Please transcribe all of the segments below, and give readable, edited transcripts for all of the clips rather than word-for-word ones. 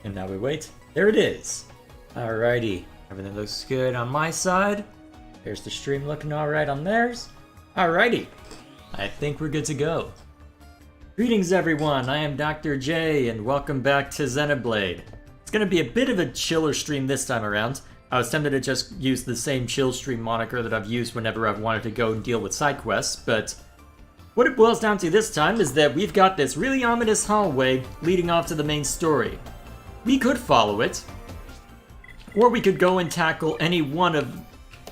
And now we wait. There it is. Alrighty. Everything looks good on my side. There's the stream looking alright on theirs. Alrighty. I think we're good to go. Greetings everyone, I am Dr. J and welcome back to Xenoblade. It's gonna be a bit of a chiller stream this time around. I was tempted to just use the same chill stream moniker that I've used whenever I've wanted to go and deal with side quests, but what it boils down to this time is that we've got this really ominous hallway leading off to the main story. We could follow it, or we could go and tackle any one of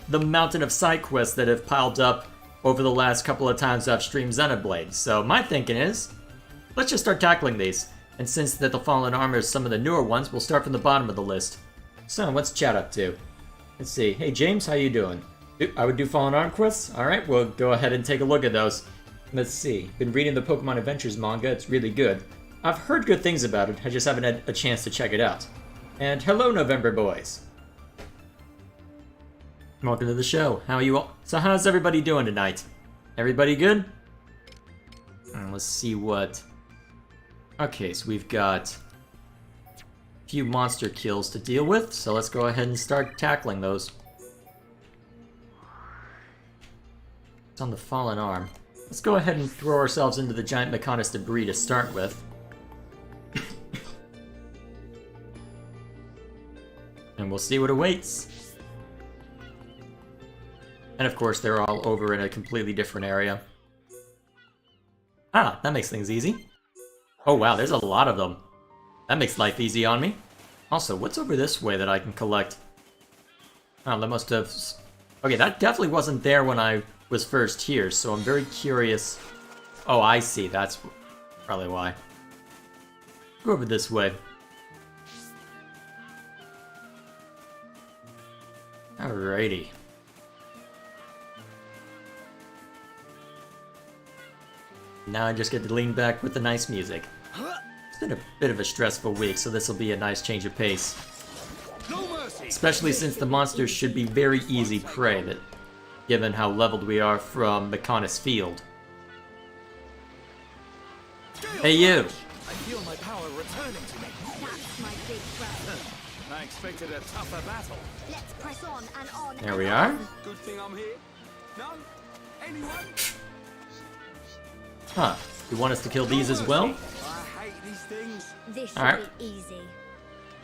the mountain of side quests that have piled up over the last couple of times I've streamed Xenoblade. So my thinking is, let's just start tackling these. And since that the Fallen Armor is some of the newer ones, we'll start from the bottom of the list. So, what's chat up to? Let's see. Hey James, how you doing? I would do Fallen Armor quests? Alright, we'll go ahead and take a look at those. Let's see. Been reading the Pokemon Adventures manga, it's really good. I've heard good things about it, I just haven't had a chance to check it out. And hello November boys! Welcome to the show. How are you all? So how's everybody doing tonight? Everybody good? Let's see what... Okay, so we've got a few monster kills to deal with, so let's go ahead and start tackling those. It's on the Fallen Arm. Let's go ahead and throw ourselves into the giant Mechonis debris to start with. And we'll see what awaits. And of course, they're all over in a completely different area. Ah, that makes things easy. Oh wow, there's a lot of them. That makes life easy on me. Also, what's over this way that I can collect? Oh, that must have... Okay, that definitely wasn't there when I was first here, so I'm very curious. Oh, I see, that's probably why. Go over this way. Alrighty. Now I just get to lean back with the nice music. It's been a bit of a stressful week, so this will be a nice change of pace. Especially since the monsters should be very easy prey, given how leveled we are from Mechonis Field. Hey you! I feel my power returning to me. That's my big brother. I expected a tougher battle. Let's press on and on. There we are. Good thing I'm here. No? Anyone? Huh. You want us to kill these as well? I hate these things. This should Alright. be easy.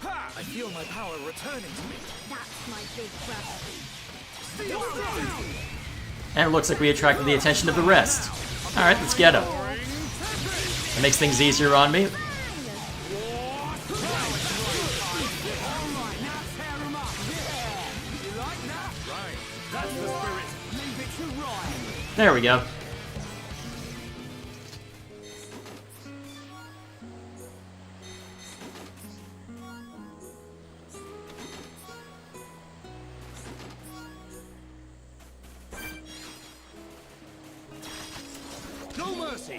Ha! I feel my power returning to me. That's my big brother. And it looks like we attracted the attention of the rest. Alright, let's get them. It makes things easier on me. There we go.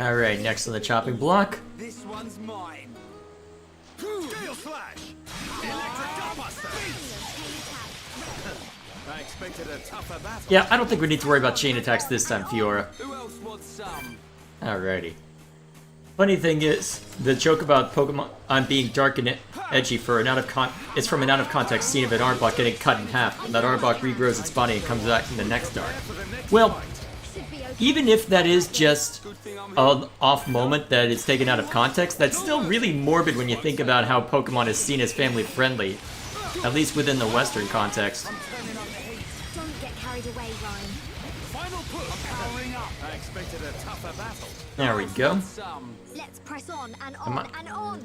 Alright, next on the chopping block. This one's mine. Gale Slash! Electric Gutbuster! I expected a tougher battle. Yeah, I don't think we need to worry about chain attacks this time, Fiora. Who else wants some? Alrighty. Funny thing is, the joke about Pokemon on being dark and edgy for an it's from an out of context scene of an Arbok getting cut in half, and that Arbok regrows its body and comes back in the next dark. Well, even if that is just an off moment that is taken out of context, that's still really morbid when you think about how Pokemon is seen as family friendly, at least within the Western context. Don't get carried away, Ryan. Final push! I'm powering up! I expected a tougher battle. There we go. Some. Let's press on and on and on.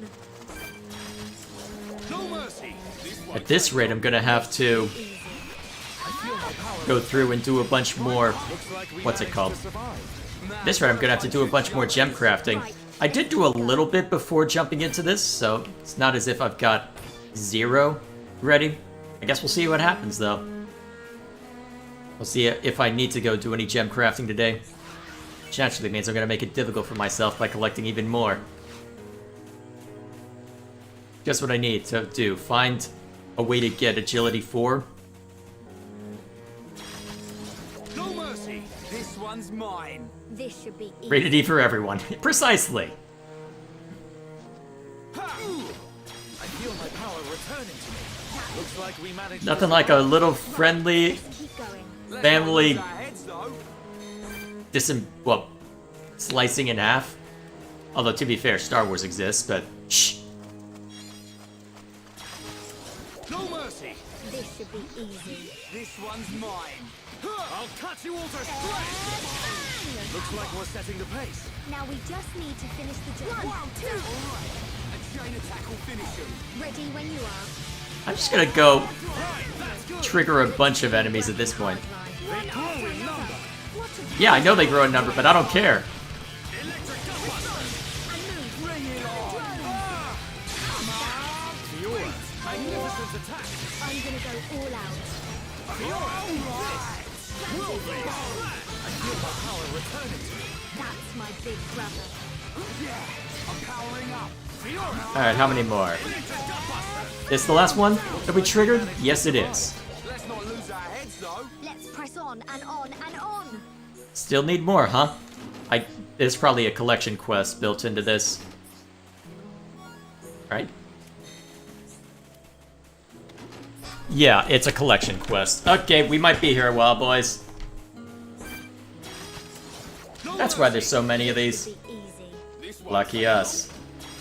No mercy! At this rate, I'm gonna have to go through and do a bunch more... What's it called? This rate, I'm gonna have to do a bunch more gem crafting. I did do a little bit before jumping into this, so it's not as if I've got 0 ready. I guess we'll see what happens, though. We'll see if I need to go do any gem crafting today. Which actually means I'm gonna make it difficult for myself by collecting even more. Just what I need to do. Find a way to get Agility 4. No mercy! This one's mine! This should be easy. Rated E for everyone. Precisely. Ha! I feel my power returning to me. Looks like we managed. Nothing like a little friendly Keep going. family Our heads though. well, slicing in half. Although, to be fair, Star Wars exists, but shh. No mercy. This should be easy. This one's mine. I'll cut you all to shreds. Looks like we're setting the pace. Now we just need to finish the job. 1, 2. A chain attack will finish him. Ready when you are. I'm just gonna go Right, that's good. trigger a bunch of enemies at this point. They grow in number. Yeah, I know they grow in number, but I don't care. Electric gunbuster. Bring it on. Ah! Fiora, magnificent attack. I'm gonna go all out. Fiora, I feel my power returning to me. That's my big brother. Yeah, I'm powering up. Fiora, Alright, how many more? electric gunbuster. This the last one that we triggered? Yes, it is. Let's not lose our heads though. Let's press on and on and on. Still need more, huh? There's probably a collection quest built into this. Right? Yeah, it's a collection quest. Okay, we might be here a while, boys. That's why there's so many of these. Be easy. This one's Lucky us.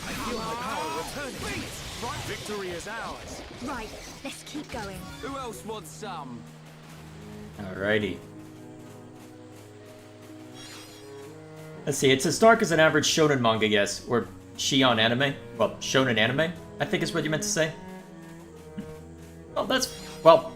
I feel my power returning. Right, victory is ours. Right, let's keep going. Who else wants some? Alrighty. Let's see, it's as dark as an average shonen manga, yes. Or Shion anime. Well, shonen anime, I think is what you meant to say. Well, well,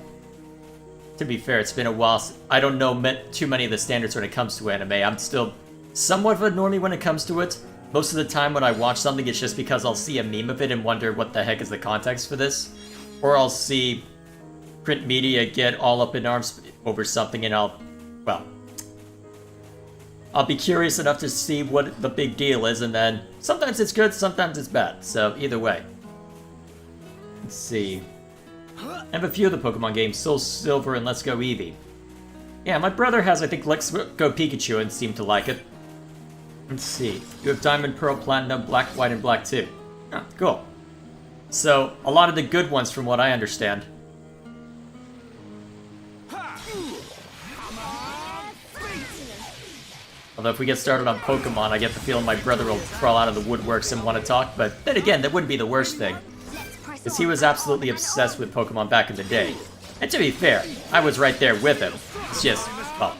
to be fair, it's been a while. I don't know too many of the standards when it comes to anime. I'm still somewhat of a normie when it comes to it. Most of the time when I watch something, it's just because I'll see a meme of it and wonder what the heck is the context for this. Or I'll see print media get all up in arms over something and I'll be curious enough to see what the big deal is, and then sometimes it's good, sometimes it's bad. So either way. Let's see. I have a few of the Pokemon games, Soul Silver and Let's Go Eevee. Yeah, my brother has, I think, Let's Go Pikachu and seemed to like it. Let's see. You have Diamond, Pearl, Platinum, Black, White, and Black too. Oh, cool. So, a lot of the good ones from what I understand. Although if we get started on Pokemon, I get the feeling my brother will crawl out of the woodworks and want to talk, but then again, that wouldn't be the worst thing. Because he was absolutely obsessed with Pokemon back in the day. And to be fair, I was right there with him. It's just, well,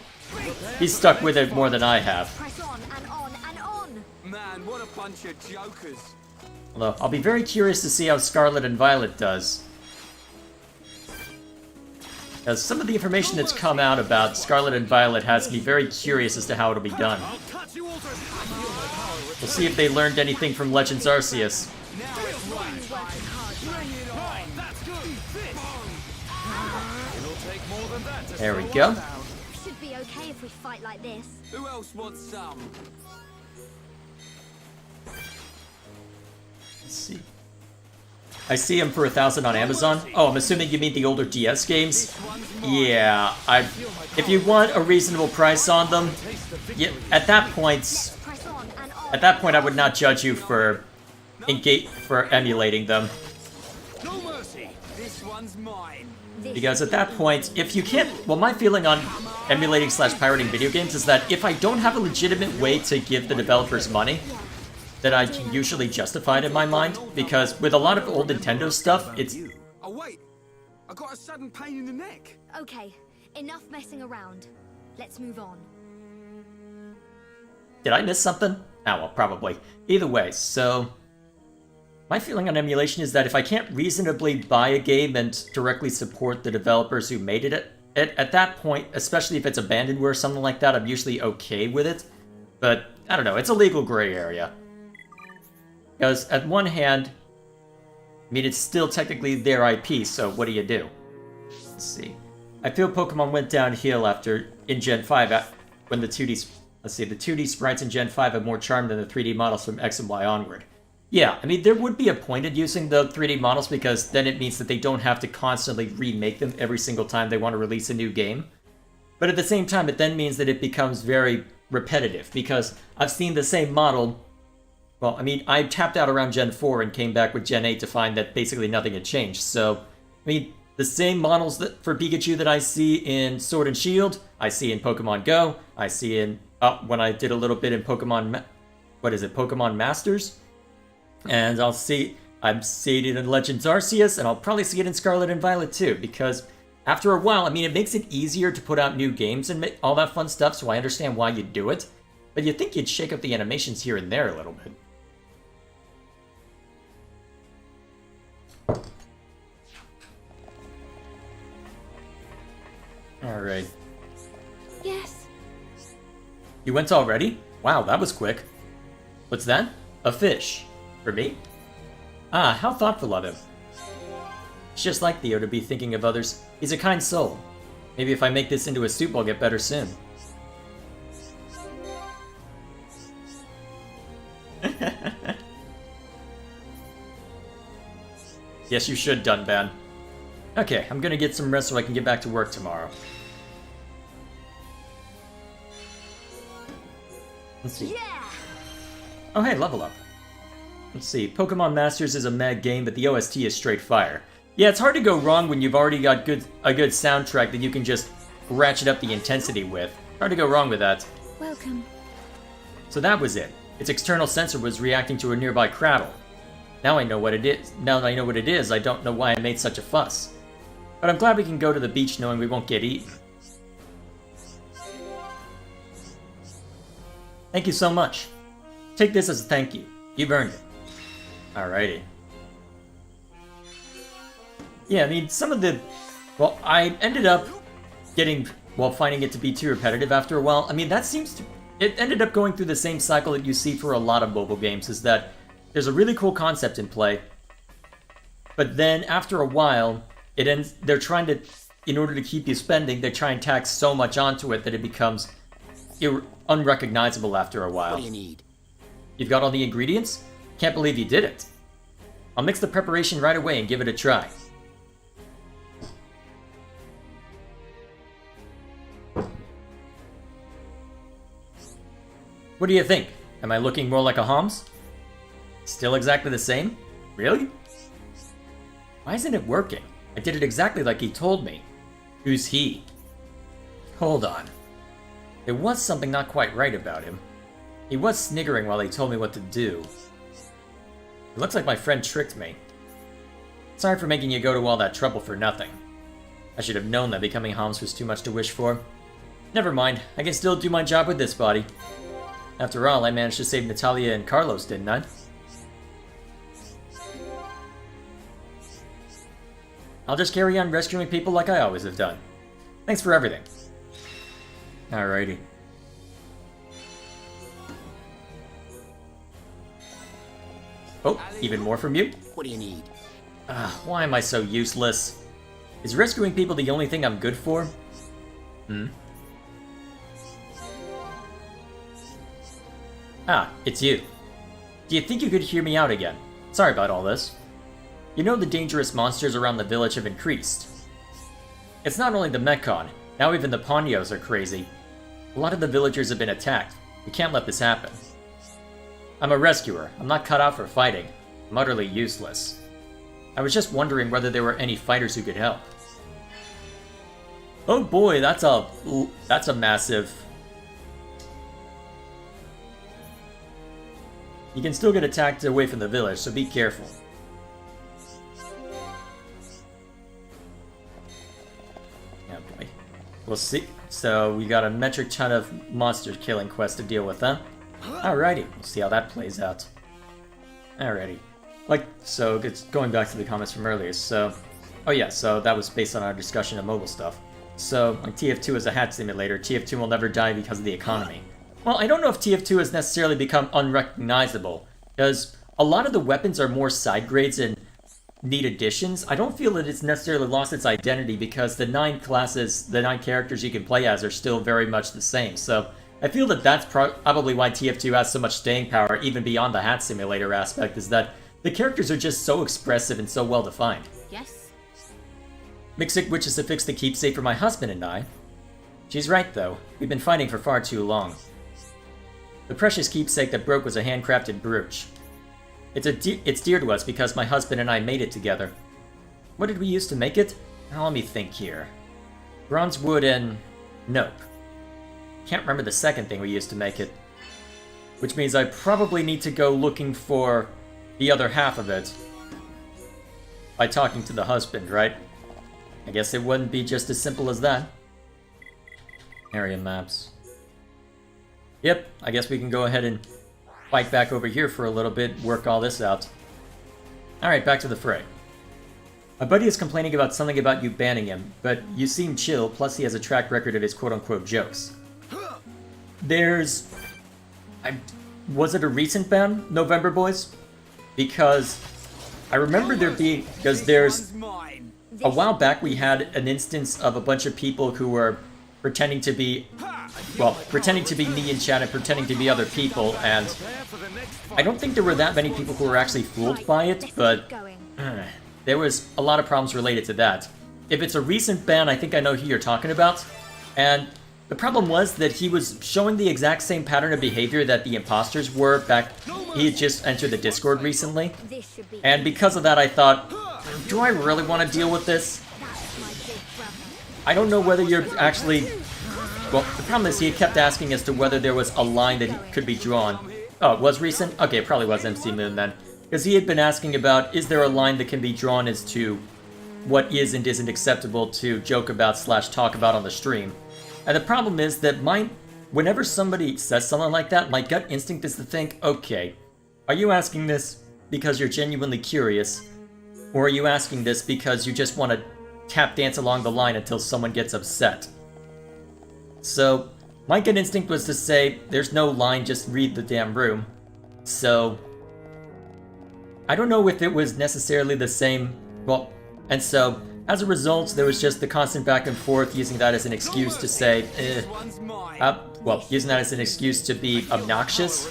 he's stuck with it more than I have. Press on and on and on. Man, what a bunch of jokers. Although, I'll be very curious to see how Scarlet and Violet does. As some of the information that's come out about Scarlet and Violet has me very curious as to how it'll be done. I'll cut you all to We'll see if they learned anything from Legends Arceus. Now it's right. Bring it on. That's good. This. It'll take more than that to There we slow go. us down. Should be okay if we fight like this. Who else wants some? Let's see. I see them for 1,000 on Amazon. Oh, I'm assuming you mean the older DS games? Yeah, if you want a reasonable price on them, yeah, at that point, Press on and on. I would not judge you for emulating them. No mercy. This one's mine. Because at that point, if you can't... Well, my feeling on emulating / pirating video games is that if I don't have a legitimate way to give the developers money, then I can usually justify it in my mind. Because with a lot of old Nintendo stuff, it's... Oh wait, I got a sudden pain in the neck. Okay, enough messing around. Let's move on. Did I miss something? Oh, well, probably. Either way, so... My feeling on emulation is that if I can't reasonably buy a game and directly support the developers who made it, at that point, especially if it's abandonware or something like that, I'm usually okay with it. But, I don't know, it's a legal gray area. Because, at one hand, I mean, it's still technically their IP, so what do you do? Let's see. I feel Pokemon went downhill in Gen 5, when the 2D... Let's see, the 2D sprites in Gen 5 have more charm than the 3D models from X and Y onward. Yeah, I mean, there would be a point in using the 3D models because then it means that they don't have to constantly remake them every single time they want to release a new game. But at the same time, it then means that it becomes very repetitive because I've seen the same model Well, I mean, I tapped out around Gen 4 and came back with Gen 8 to find that basically nothing had changed. So, I mean, the same models that for Pikachu that I see in Sword and Shield, I see in Pokemon Go, I see in, when I did a little bit in Pokemon, Pokemon Masters? And I'm seeing it in Legends Arceus, and I'll probably see it in Scarlet and Violet too, because after a while, I mean, it makes it easier to put out new games and make all that fun stuff, so I understand why you'd do it. But you'd think you'd shake up the animations here and there a little bit. Alright. Yes. You went already? Wow, that was quick. What's that? A fish. For me? Ah, how thoughtful of him. It's just like Theo to be thinking of others. He's a kind soul. Maybe if I make this into a soup, I'll get better soon. Yes, you should, Dunban. Okay, I'm gonna get some rest so I can get back to work tomorrow. Let's see. Yeah. Oh, hey, level up. Let's see. Pokemon Masters is a mad game, but the OST is straight fire. Yeah, it's hard to go wrong when you've already got a good soundtrack that you can just ratchet up the intensity with. Hard to go wrong with that. Welcome. So that was it. Its external sensor was reacting to a nearby Crattle. Now I know what it is. Now that I know what it is, I don't know why I made such a fuss. But I'm glad we can go to the beach knowing we won't get eaten. Thank you so much. Take this as a thank you. You've earned it. Alrighty. Yeah, I mean, some of the... Well, I ended up finding it to be too repetitive after a while. I mean, that seems to... It ended up going through the same cycle that you see for a lot of mobile games, is that there's a really cool concept in play, but then after a while, they're trying to, in order to keep you spending, they try and tack so much onto it that it becomes unrecognizable after a while. What do you need? You've got all the ingredients? Can't believe you did it. I'll mix the preparation right away and give it a try. What do you think? Am I looking more like a Homs? Still exactly the same? Really? Why isn't it working? I did it exactly like he told me. Who's he? Hold on. There was something not quite right about him. He was sniggering while he told me what to do. It looks like my friend tricked me. Sorry for making you go to all that trouble for nothing. I should have known that becoming Homs was too much to wish for. Never mind, I can still do my job with this body. After all, I managed to save Natalia and Carlos, didn't I? I'll just carry on rescuing people like I always have done. Thanks for everything. Alrighty. Oh, even more from you? What do you need? Why am I so useless? Is rescuing people the only thing I'm good for? Ah, it's you. Do you think you could hear me out again? Sorry about all this. You know the dangerous monsters around the village have increased. It's not only the Mekon, now even the Ponyos are crazy. A lot of the villagers have been attacked. We can't let this happen. I'm a rescuer. I'm not cut out for fighting. I'm utterly useless. I was just wondering whether there were any fighters who could help. Oh boy, that's a massive... You can still get attacked away from the village, so be careful. Oh boy. We'll see. So we got a metric ton of monster killing quest to deal with, huh? Alrighty, we'll see how that plays out. Alrighty. So it's going back to the comments from earlier, so... Oh yeah, so that was based on our discussion of mobile stuff. So, like TF2 is a hat simulator, TF2 will never die because of the economy. Well, I don't know if TF2 has necessarily become unrecognizable, because a lot of the weapons are more side grades and neat additions. I don't feel that it's necessarily lost its identity because the 9 classes, the 9 characters you can play as are still very much the same. So I feel that that's probably why TF2 has so much staying power, even beyond the hat simulator aspect, is that the characters are just so expressive and so well defined. Yes? Mixic wishes to fix the keepsake for my husband and I. She's right, though. We've been fighting for far too long. The precious keepsake that broke was a handcrafted brooch. It's dear to us because my husband and I made it together. What did we use to make it? Now let me think here. Bronze wood and... nope. Can't remember the second thing we used to make it. Which means I probably need to go looking for the other half of it. By talking to the husband, right? I guess it wouldn't be just as simple as that. Area maps. Yep, I guess we can go ahead and fight back over here for a little bit, work all this out. Alright, back to the fray. My buddy is complaining about something about you banning him, but you seem chill, plus he has a track record of his quote-unquote jokes. There's... was it a recent ban, November Boys? Because I remember there being... because there's... a while back we had an instance of a bunch of people who were pretending to be... well, pretending to be me in chat and pretending to be other people, and I don't think there were that many people who were actually fooled by it, but there was a lot of problems related to that. If it's a recent ban, I think I know who you're talking about, and the problem was that he was showing the exact same pattern of behavior that the imposters were back. He had just entered the Discord recently, and because of that I thought, do I really want to deal with this? I don't know whether you're actually... well, the problem is he had kept asking as to whether there was a line that could be drawn. Oh, it was recent? Okay, it probably was MC Moon then. Because he had been asking about, is there a line that can be drawn as to what is and isn't acceptable to joke about / talk about on the stream. And the problem is that whenever somebody says something like that, my gut instinct is to think, okay, are you asking this because you're genuinely curious? Or are you asking this because you just want to tap dance along the line until someone gets upset? So, my gut instinct was to say, there's no line, just read the damn room. So, I don't know if it was necessarily the same, well, and so, as a result, there was just the constant back and forth, using that as an excuse to say, using that as an excuse to be obnoxious.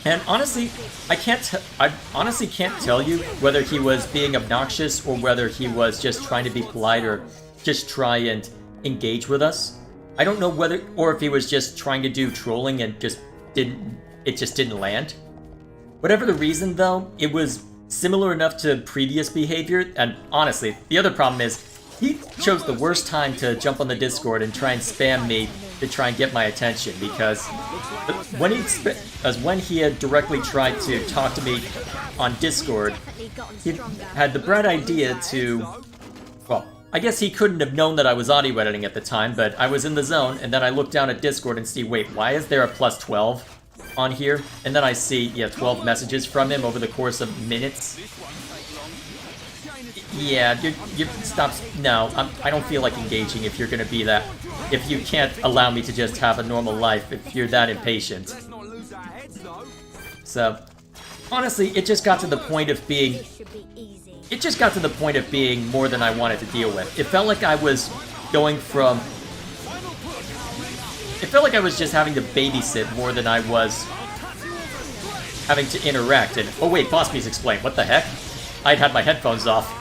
And honestly, I honestly can't tell you whether he was being obnoxious or whether he was just trying to be polite or just try and engage with us. I don't know whether, or if he was just trying to do trolling and it just didn't land. Whatever the reason though, it was similar enough to previous behavior, and honestly, the other problem is, he chose the worst time to jump on the Discord and try and spam me to try and get my attention, because when he had directly tried to talk to me on Discord, he had the bright idea to, well, I guess he couldn't have known that I was audio editing at the time, but I was in the zone, and then I looked down at Discord and see, wait, why is there a +12 on here? And then I see, 12 messages from him over the course of minutes. Yeah, you stop. No, I don't feel like engaging if you're gonna be that. If you can't allow me to just have a normal life, if you're that impatient. So, honestly, it just got to the point of being... it just got to the point of being more than I wanted to deal with. It felt like I was going from... it felt like I was just having to babysit more than I was having to interact. And, oh wait, boss music explain. What the heck? I'd had my headphones off.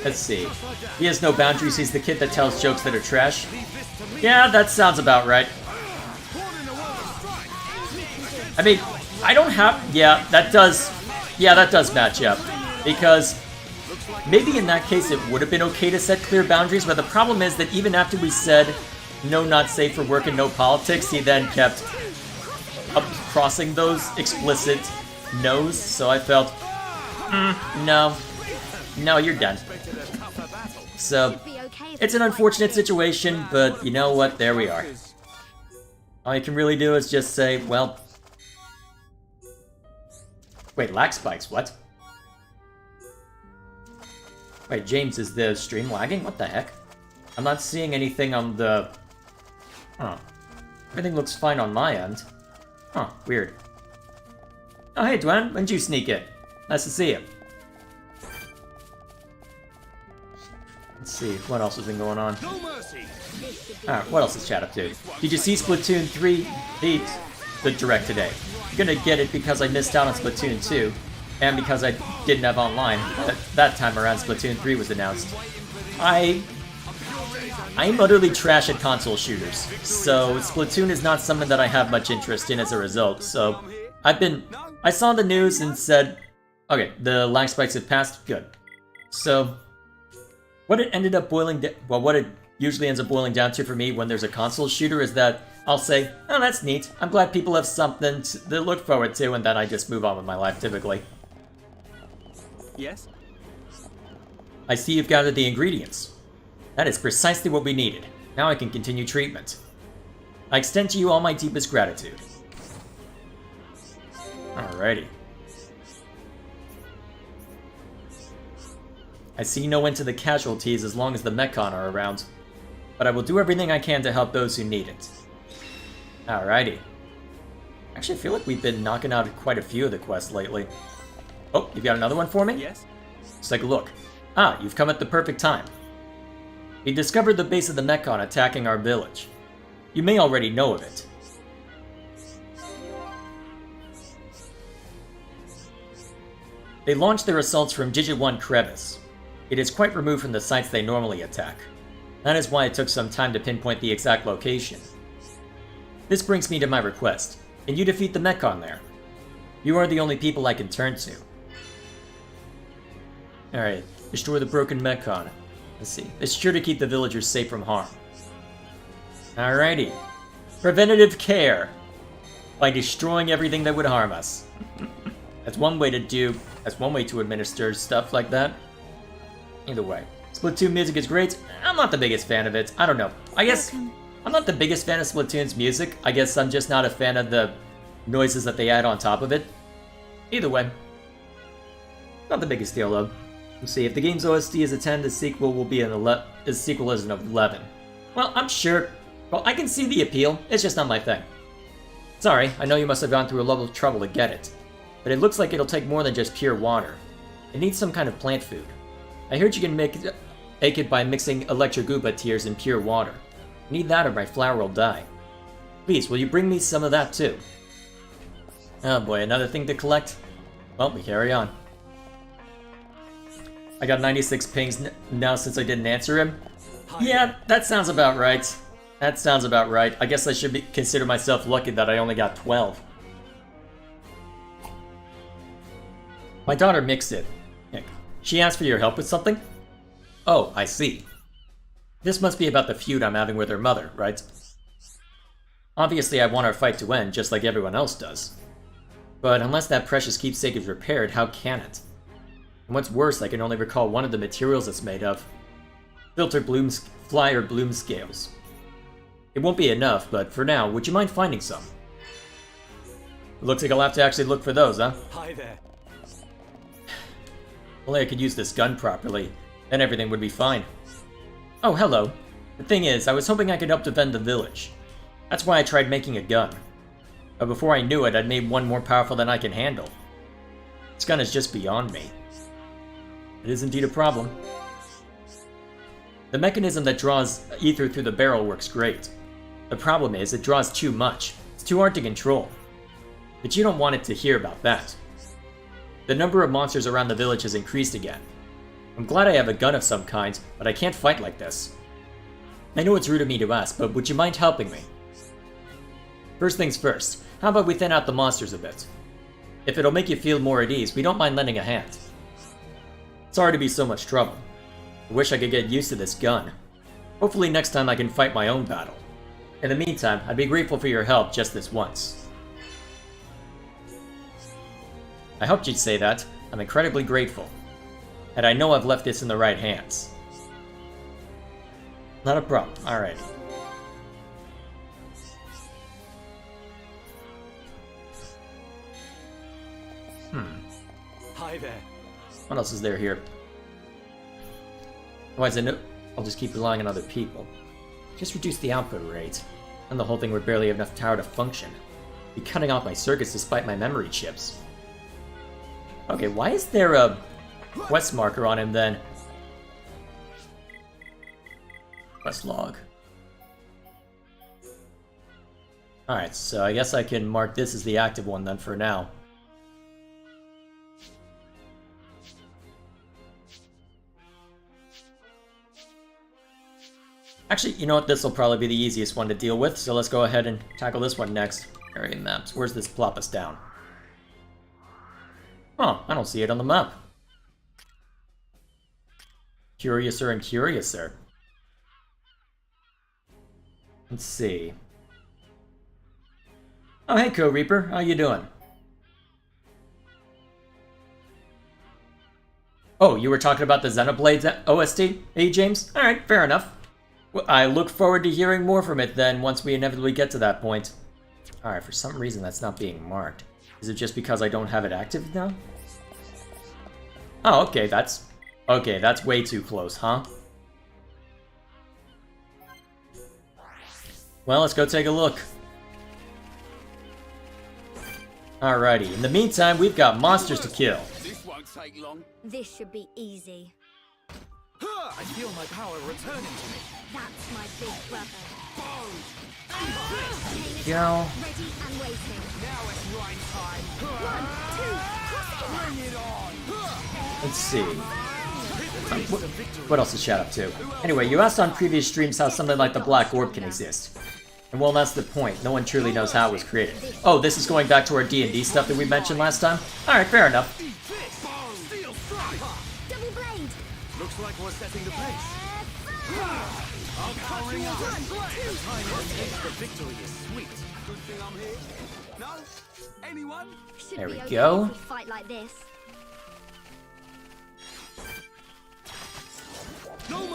Let's see. He has no boundaries. He's the kid that tells jokes that are trash. Yeah, that sounds about right. I mean, I don't have... yeah, that does match up. Because maybe in that case it would have been okay to set clear boundaries, but the problem is that even after we said no, not safe for work and no politics, he then kept crossing those explicit no's, so I felt, no, you're done. So, it's an unfortunate situation, but you know what, there we are. All you can really do is just say, well... wait, lag spikes, what? Wait, James, is the stream lagging? What the heck? I'm not seeing anything on the... huh. Everything looks fine on my end. Huh, weird. Oh, hey, Dwen, when did you sneak in? Nice to see you. Let's see, what else has been going on? Alright, what else is chat up to? Did you see Splatoon 3 the direct today? I'm gonna get it because I missed out on Splatoon 2, and because I didn't have online. That time around, Splatoon 3 was announced. I I'm utterly trash at console shooters, so Splatoon is not something that I have much interest in as a result, so I saw the news and said, okay, the lag spikes have passed, good. So, what it ended up boiling down, well, what it usually ends up boiling down to for me when there's a console shooter is that I'll say, oh, that's neat, I'm glad people have something to look forward to, and then I just move on with my life, typically. Yes? I see you've gathered the ingredients. That is precisely what we needed. Now I can continue treatment. I extend to you all my deepest gratitude. Alrighty. I see no end to the casualties as long as the Mechon are around, but I will do everything I can to help those who need it. Alrighty. Actually, I feel like we've been knocking out quite a few of the quests lately. Oh, you've got another one for me? Yes? Let's take a look. Ah, you've come at the perfect time. We discovered the base of the Mechon attacking our village. You may already know of it. They launched their assaults from Digit 1 Crevice. It is quite removed from the sites they normally attack. That is why it took some time to pinpoint the exact location. This brings me to my request. Can you defeat the Mechon there? You are the only people I can turn to. Alright, destroy the broken Mechon. Let's see. It's sure to keep the villagers safe from harm. Alrighty. Preventative care. By destroying everything that would harm us. That's one way to administer stuff like that. Either way. Splatoon music is great. I'm not the biggest fan of it. I don't know. I guess I'm not the biggest fan of Splatoon's music. I guess I'm just not a fan of the noises that they add on top of it. Either way. Not the biggest deal though. Let's see, if the game's OST is a 10, the sequel will be the sequel is an 11. Well, I'm sure. Well, I can see the appeal. It's just not my thing. Sorry, I know you must have gone through a lot of trouble to get it. But it looks like it'll take more than just pure water. It needs some kind of plant food. I heard you can make it by mixing Electrogoopa tears in pure water. I need that or my flower will die. Please, will you bring me some of that too? Oh boy, another thing to collect? Well, we carry on. I got 96 pings now since I didn't answer him. Yeah, that sounds about right. That sounds about right. I guess I should consider myself lucky that I only got 12. My daughter mixed it. She asked for your help with something? Oh, I see. This must be about the feud I'm having with her mother, right? Obviously, I want our fight to end, just like everyone else does. But unless that precious keepsake is repaired, how can it? And what's worse, I can only recall one of the materials it's made of. Flyer bloom scales. It won't be enough, but for now, would you mind finding some? It looks like I'll have to actually look for those, huh? Hi there. Only I could use this gun properly, then everything would be fine. Oh, hello. The thing is, I was hoping I could help defend the village. That's why I tried making a gun. But before I knew it, I'd made one more powerful than I can handle. This gun is just beyond me. It is indeed a problem. The mechanism that draws ether through the barrel works great. The problem is, it draws too much. It's too hard to control. But you don't want it to hear about that. The number of monsters around the village has increased again. I'm glad I have a gun of some kind, but I can't fight like this. I know it's rude of me to ask, but would you mind helping me? First things first, how about we thin out the monsters a bit? If it'll make you feel more at ease, we don't mind lending a hand. Sorry to be so much trouble. I wish I could get used to this gun. Hopefully next time I can fight my own battle. In the meantime, I'd be grateful for your help just this once. I hoped you'd say that. I'm incredibly grateful. And I know I've left this in the right hands. Not a problem. Alright. Hi there. What else is there here? Otherwise, I'll just keep relying on other people. Just reduce the output rate. And the whole thing would barely have enough power to function. Be cutting off my circuits despite my memory chips. Okay, why is there a quest marker on him then? Quest log. Alright, so I guess I can mark this as the active one then for now. Actually, you know what? This will probably be the easiest one to deal with, so let's go ahead and tackle this one next. Area maps. Where's this plop us down? Huh, I don't see it on the map. Curiouser and curiouser. Let's see. Oh, hey, Co-Reaper. How you doing? Oh, you were talking about the Xenoblade OST? Hey, James? Alright, fair enough. Well, I look forward to hearing more from it then, once we inevitably get to that point. Alright, for some reason that's not being marked. Is it just because I don't have it active now? Oh, okay, that's way too close, huh? Well, let's go take a look. Alrighty, in the meantime, we've got monsters to kill. This won't take long. This should be easy. I feel my power returning to me. That's my big brother. Yo. Ready and waiting. Now it's rhyme time. 1, 2, Bring it on. Let's see. What else is chat up to? Anyway, you asked on previous streams how something like the Black Orb can exist. And well, that's the point. No one truly knows how it was created. Oh, this is going back to our D&D stuff that we mentioned last time? Alright, fair enough. Steel strike. double blade. Looks like we're setting the pace. I'll cut you off. The time it takes for victory is sweet. Good thing I'm here. No? Anyone? Should There be we okay go. if we fight like this.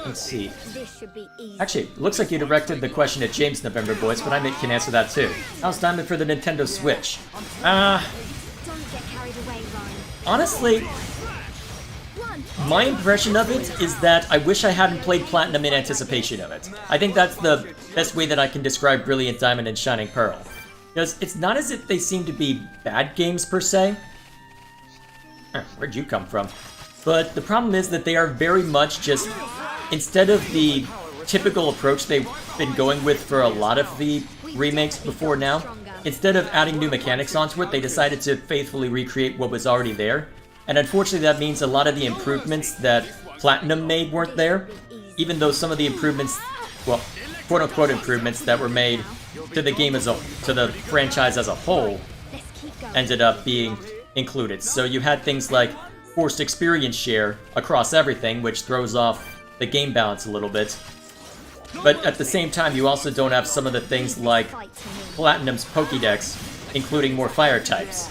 Let's see. This should be easy. Actually, looks like you directed the question at James November Boys, but I can answer that too. How's Diamond for the Nintendo Switch? Don't get carried away, Ryan. Honestly, my impression of it is that I wish I hadn't played Platinum in anticipation of it. I think that's the best way that I can describe Brilliant Diamond and Shining Pearl. Because it's not as if they seem to be bad games per se. Where'd you come from? But the problem is that they are very much just, instead of the typical approach they've been going with for a lot of the remakes before now, instead of adding new mechanics onto it, they decided to faithfully recreate what was already there. And unfortunately that means a lot of the improvements that Platinum made weren't there, even though some of the improvements, well, quote-unquote improvements that were made to the game to the franchise as a whole ended up being included. So you had things like forced experience share across everything, which throws off the game balance a little bit. But at the same time, you also don't have some of the things like Platinum's Pokédex, including more fire types.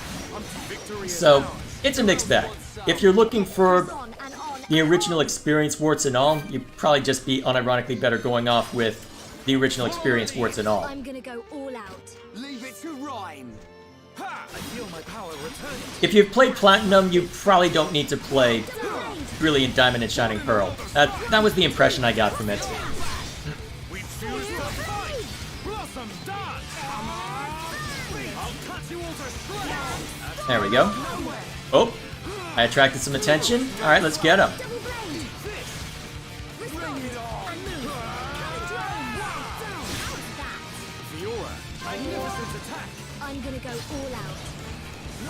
So, it's a mixed bag. If you're looking for the original experience, warts and all, you'd probably just be unironically better going off with the original experience, warts and all. I'm gonna go all out. Leave it to Rhyme. Ha! I feel my power returning. If you've played Platinum, you probably don't need to play Brilliant Diamond and Shining Pearl. That was the impression I got from it. We choose to fight. Blossom dance. I'll cut you all to shreds. There we go. Oh, I attracted some attention. Alright, let's get him. Magnificent attack. I'm gonna go all out.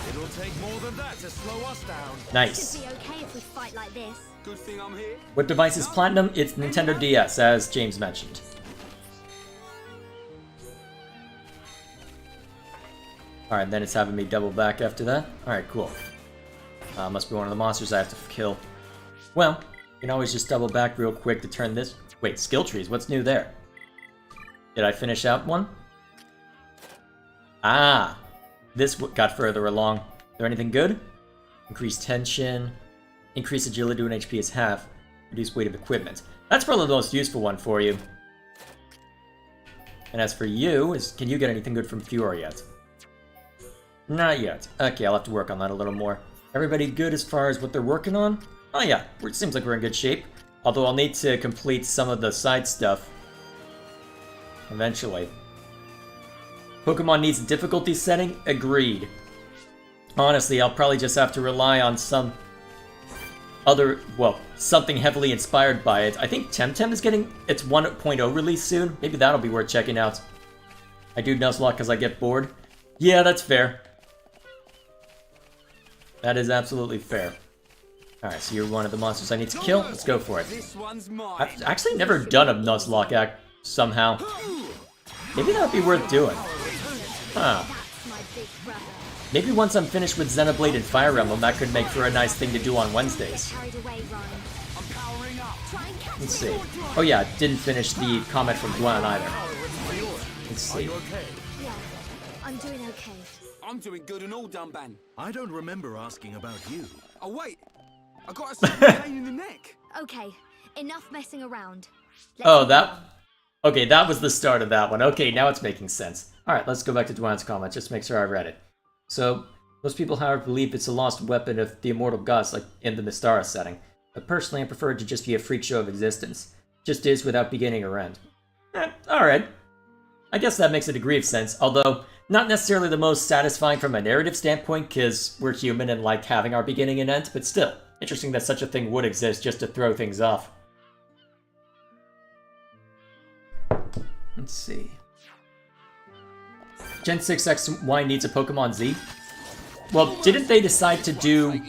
It'll take more than that to slow us down. Nice. Should be okay if we fight like this. Good thing I'm here. What device is Platinum? It's Nintendo DS, as James mentioned. Alright, then it's having me double back after that. Alright, cool. Must be one of the monsters I have to kill. Well, you can always just double back real quick to turn this... Wait, skill trees, what's new there? Did I finish out one? Ah! This got further along. Is there anything good? Increase tension. Increase agility when HP is half. Reduce weight of equipment. That's probably the most useful one for you. And as for you, can you get anything good from Fury yet? Not yet. Okay, I'll have to work on that a little more. Everybody good as far as what they're working on? Oh yeah, it seems like we're in good shape. Although I'll need to complete some of the side stuff eventually. Pokemon needs a difficulty setting? Agreed. Honestly, I'll probably just have to rely on some other, well, something heavily inspired by it. I think Temtem is getting its 1.0 release soon. Maybe that'll be worth checking out. I do Nuzlocke because I get bored. Yeah, that's fair. That is absolutely fair. Alright, so you're one of the monsters I need to kill. Let's go for it. This one's mine. I've actually never done a Nuzlocke act somehow. Maybe that would be worth doing. Huh. That's my big brother. Maybe once I'm finished with Xenoblade and Fire Emblem, that could make for a nice thing to do on Wednesdays. Carried away, Ryan. I'm powering up. Try and catch Let's me. see. Oh yeah, didn't finish the comment from Gwen either. Let's Are see. you okay? Yeah, I'm doing okay. I'm doing good and all, Dunban. I don't remember asking about you. Oh wait, I got a sudden pain in the neck. Okay, enough messing around. Let's Oh, move that... on. Okay, that was the start of that one. Okay, now it's making sense. Alright, let's go back to Dwan's comment, just to make sure I read it. So, most people, however, believe it's a lost weapon of the immortal gods, like in the Mystara setting. But personally, I prefer it to just be a freak show of existence. Just is without beginning or end. Alright. I guess that makes a degree of sense, although not necessarily the most satisfying from a narrative standpoint, because we're human and like having our beginning and end, but still, interesting that such a thing would exist just to throw things off. Let's see. Gen 6 XY needs a Pokemon Z? Well, didn't they decide to do,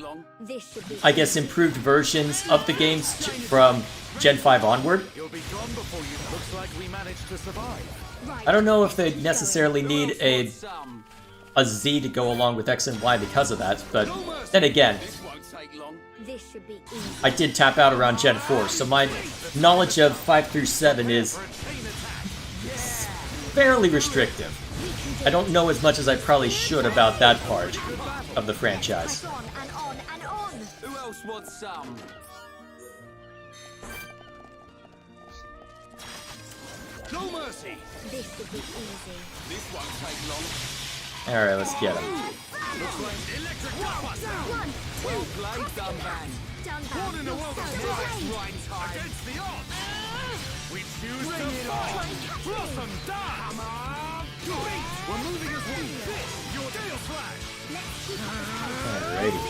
This should be I guess, improved versions of the games from Gen 5 onward? You'll be gone before you. Looks like we managed to survive. right. I don't know if they necessarily need a Some. Z to go along with X and Y because of that, but then again, This won't take long. This should be easy. I did tap out around Gen 4, so my knowledge of 5 through 7 is fairly restrictive. I don't know as much as I probably should about that part of the franchise. Press on and on and on. Who else wants some? No mercy. This should be easy. This won't take long. Alright, let's get him. One, Well played, Dunban. done What in the world is this? Right time. Against the odds. We choose to fight. Blossom die. Come on. Great. We're moving as one. This, your Gale Slash. Let's keep up this pace. Alrighty.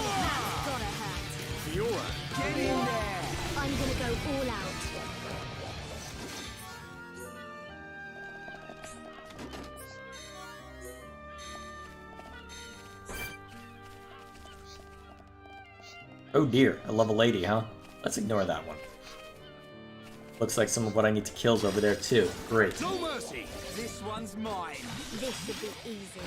Gotta hurt. Fiora. Get in there. I'm gonna go all out. Oh dear, a level 80, huh? Let's ignore that one. Looks like some of what I need to kill is over there too. Great. No mercy. This one's mine. This should be easy.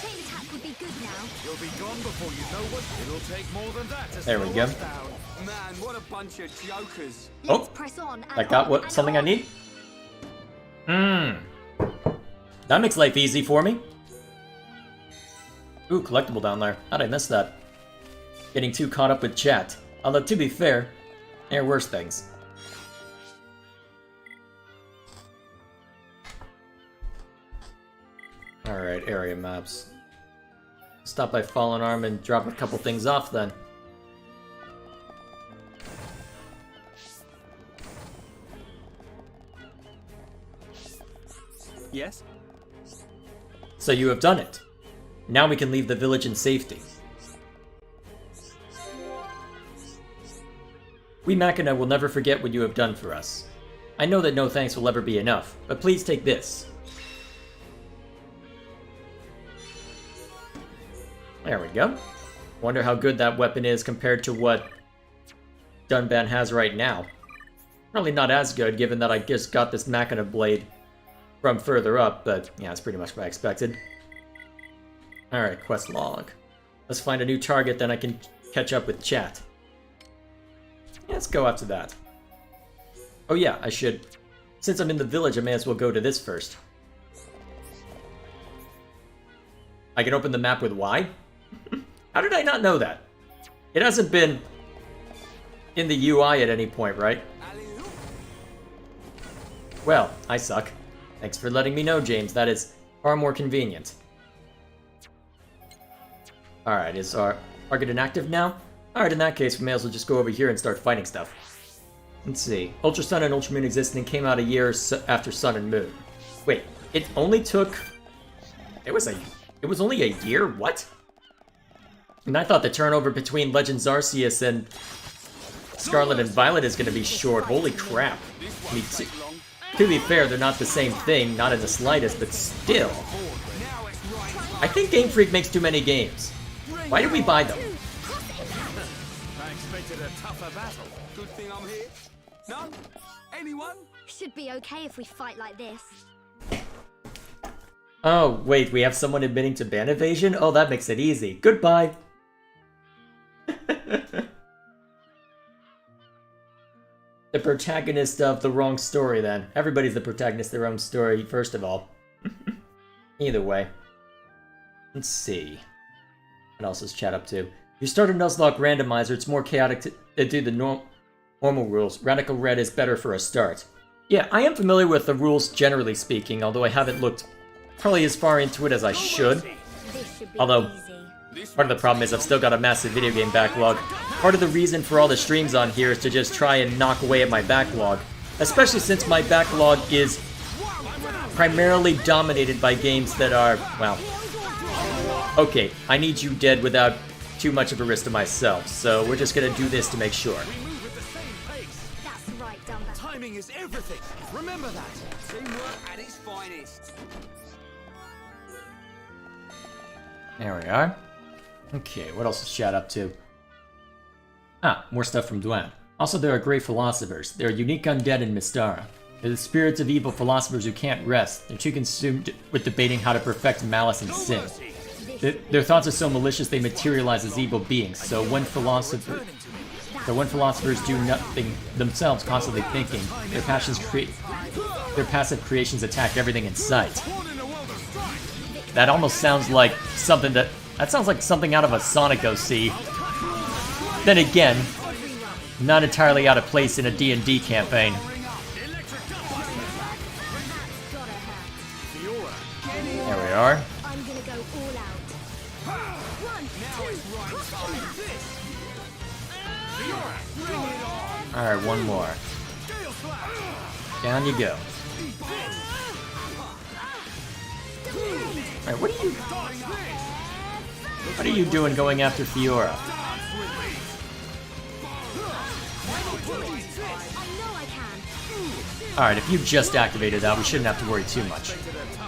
Chain attack would be good now. You'll be gone before you know what. It'll take more than that to There we slow go. us down. Man, what a bunch of jokers. Let's Oh, press on and I got on what and something I on. need? That makes life easy for me. Ooh, collectible down there. How'd I miss that? Getting too caught up with chat. Although, to be fair, there are worse things. Alright, area maps. Stop by Fallen Arm and drop a couple things off then. Yes? So you have done it. Now we can leave the village in safety. We Magna will never forget what you have done for us. I know that no thanks will ever be enough, but please take this. There we go. Wonder how good that weapon is compared to what Dunban has right now. Probably not as good, given that I just got this Magna blade from further up, but yeah, it's pretty much what I expected. Alright, quest log. Let's find a new target, then I can catch up with chat. Yeah, let's go after that. Oh yeah, I should... Since I'm in the village, I may as well go to this first. I can open the map with Y? How did I not know that? It hasn't been in the UI at any point, right? Well, I suck. Thanks for letting me know, James. That is far more convenient. Alright, is our target inactive now? Alright, in that case, we may as well just go over here and start fighting stuff. Let's see. Ultra Sun and Ultra Moon existed and came out a year after Sun and Moon. Wait, it only took... It was only a year? What? And I thought the turnover between Legends Arceus and Scarlet and Violet is going to be short. Holy crap. I mean, to be fair, they're not the same thing, not in the slightest, but still. I think Game Freak makes too many games. Why did we buy them? expected a tougher battle. Good thing I'm here. No? Anyone? Should be okay if we fight like this. Oh, wait, we have someone admitting to ban evasion? Oh, that makes it easy. Goodbye! The protagonist of the wrong story, then. Everybody's the protagonist of their own story, first of all. Either way. Let's see. What else is chat up to? You start a Nuzlocke randomizer, it's more chaotic to do the normal rules. Radical Red is better for a start. Yeah, I am familiar with the rules generally speaking, although I haven't looked probably as far into it as I should. This should be Although, easy. part of the problem is I've still got a massive video game backlog. Part of the reason for all the streams on here is to just try and knock away at my backlog. Especially since my backlog is primarily dominated by games that are, well... Okay, I need you dead without too much of a risk to myself, so we're just gonna do this to make sure. We move at the same pace. That's right, Dumbo. Timing is everything. Remember that. Teamwork at its finest. There we are. Okay, what else is chat up to? Ah, more stuff from Dwayne. Also, there are great philosophers. There are unique undead in Mystara. They're the spirits of evil philosophers who can't rest. They're too consumed with debating how to perfect malice and sin. Their thoughts are so malicious they materialize as evil beings. So when philosophers do nothing themselves, constantly thinking, their passive creations attack everything in sight. That almost sounds like something that sounds like something out of a Sonic OC. Then again, not entirely out of place in a D&D campaign. There we are. I'm gonna go all out. 1, 2, Alright, one more. Down you go. Alright, what are you doing going after Fiora? Alright, if you just activated that, we shouldn't have to worry too much.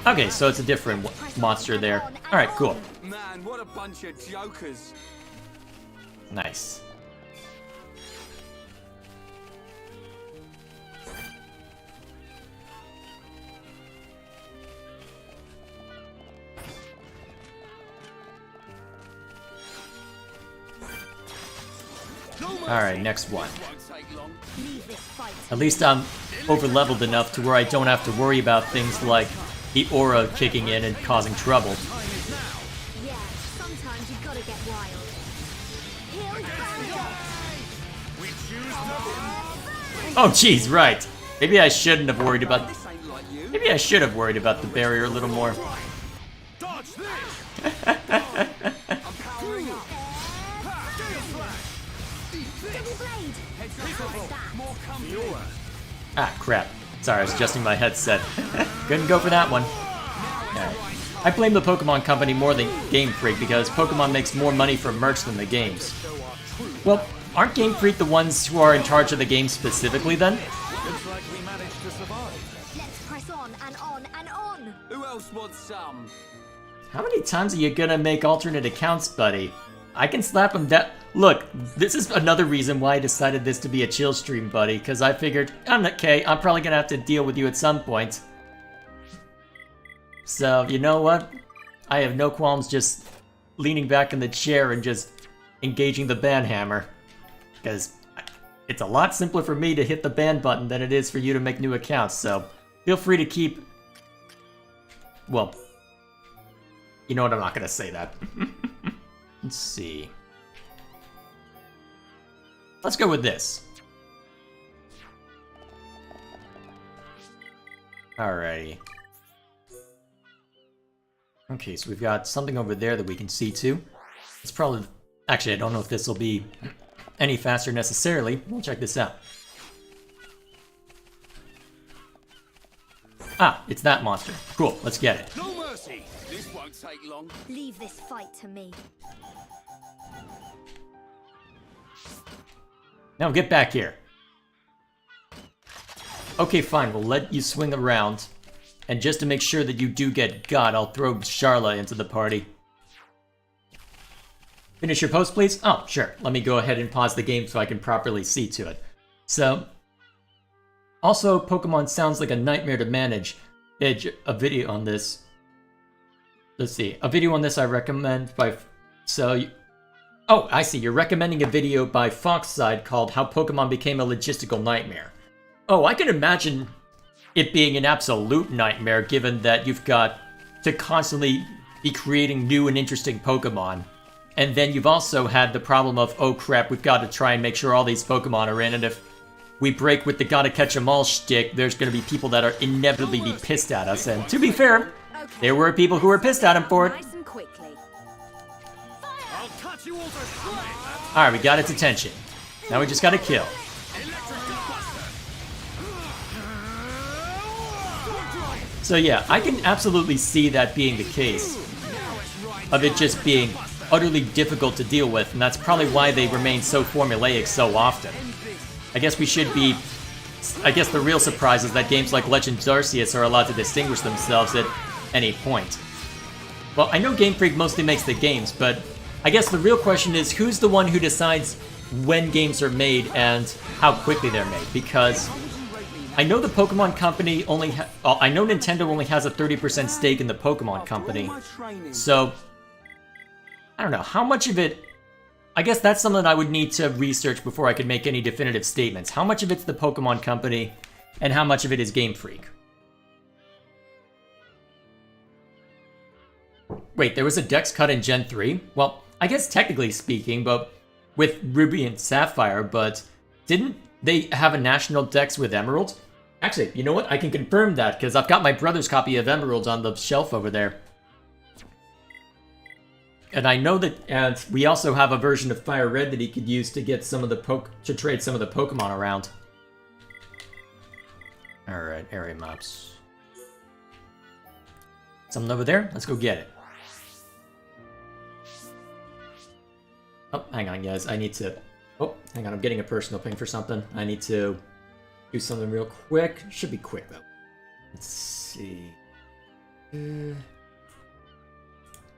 Okay, so it's a different monster there. Alright, cool. Man, what a bunch of jokers. Nice. Alright, next one. leave this fight. At least I'm over-leveled enough to where I don't have to worry about things like the aura kicking in and causing trouble. Yeah, sometimes you gotta get wild. Here's Oh jeez, right. Maybe I shouldn't have worried about... This ain't like you. Maybe I should have worried about the barrier a little more. Dodge this. I'm powering up. Double blade. More comfy. Ah, crap. Sorry, I was adjusting my headset. Couldn't go for that one. Alright. I blame the Pokemon Company more than Game Freak because Pokemon makes more money from merch than the games. Well, aren't Game Freak the ones who are in charge of the game specifically then? Looks like we managed to survive. Let's press on and on and on. Who else wants some? How many times are you gonna make alternate accounts, buddy? I can slap him down. Look, this is another reason why I decided this to be a chill stream, buddy, because I figured, okay, I'm probably gonna have to deal with you at some point. So, you know what? I have no qualms just leaning back in the chair and just engaging the ban hammer. Because it's a lot simpler for me to hit the ban button than it is for you to make new accounts, so feel free to keep... Well, you know what, I'm not gonna say that. Let's see. Let's go with this. Alrighty. Okay, so we've got something over there that we can see too. It's probably... Actually, I don't know if this will be any faster necessarily. We'll check this out. Ah, it's that monster. Cool, let's get it. No mercy. This won't take long. Leave this fight to me. Now get back here. Okay, fine, we'll let you swing around. And just to make sure that you do get got, I'll throw Charla into the party. Finish your post, please? Oh, sure. Let me go ahead and pause the game so I can properly see to it. So, also, Pokemon sounds like a nightmare to manage. A video on this. Let's see. A video on this I recommend by... Oh, I see. You're recommending a video by Foxside called How Pokemon Became a Logistical Nightmare. Oh, I can imagine it being an absolute nightmare given that you've got to constantly be creating new and interesting Pokemon. And then you've also had the problem of, oh crap, we've got to try and make sure all these Pokemon are in, and if we break with the gotta catch 'em all shtick, there's gonna be people that are inevitably be pissed at us, and to be fair, there were people who were pissed at him for it. Nice and quickly. I'll cut you all to shreds. Alright, we got its attention. Now we just gotta kill. So yeah, I can absolutely see that being the case, of it just being utterly difficult to deal with, and that's probably why they remain so formulaic so often. I guess the real surprise is that games like Legends Arceus are allowed to distinguish themselves at any point. Well, I know Game Freak mostly makes the games, but I guess the real question is who's the one who decides when games are made and how quickly they're made, because I know the Pokemon Company I know Nintendo only has a 30% stake in the Pokemon Company, so I don't know, how much of it... I guess that's something I would need to research before I could make any definitive statements. How much of it's the Pokemon Company, and how much of it is Game Freak? Wait, there was a Dex cut in Gen 3? Well, I guess technically speaking, but with Ruby and Sapphire, but didn't they have a national Dex with Emerald? Actually, you know what? I can confirm that, because I've got my brother's copy of Emerald on the shelf over there. And I know that, and we also have a version of Fire Red that he could use to get some of the to trade some of the Pokemon around. Alright, area maps. Something over there? Let's go get it. Oh, hang on guys, I need to... Oh, hang on, I'm getting a personal ping for something. I need to do something real quick. Should be quick though. Let's see...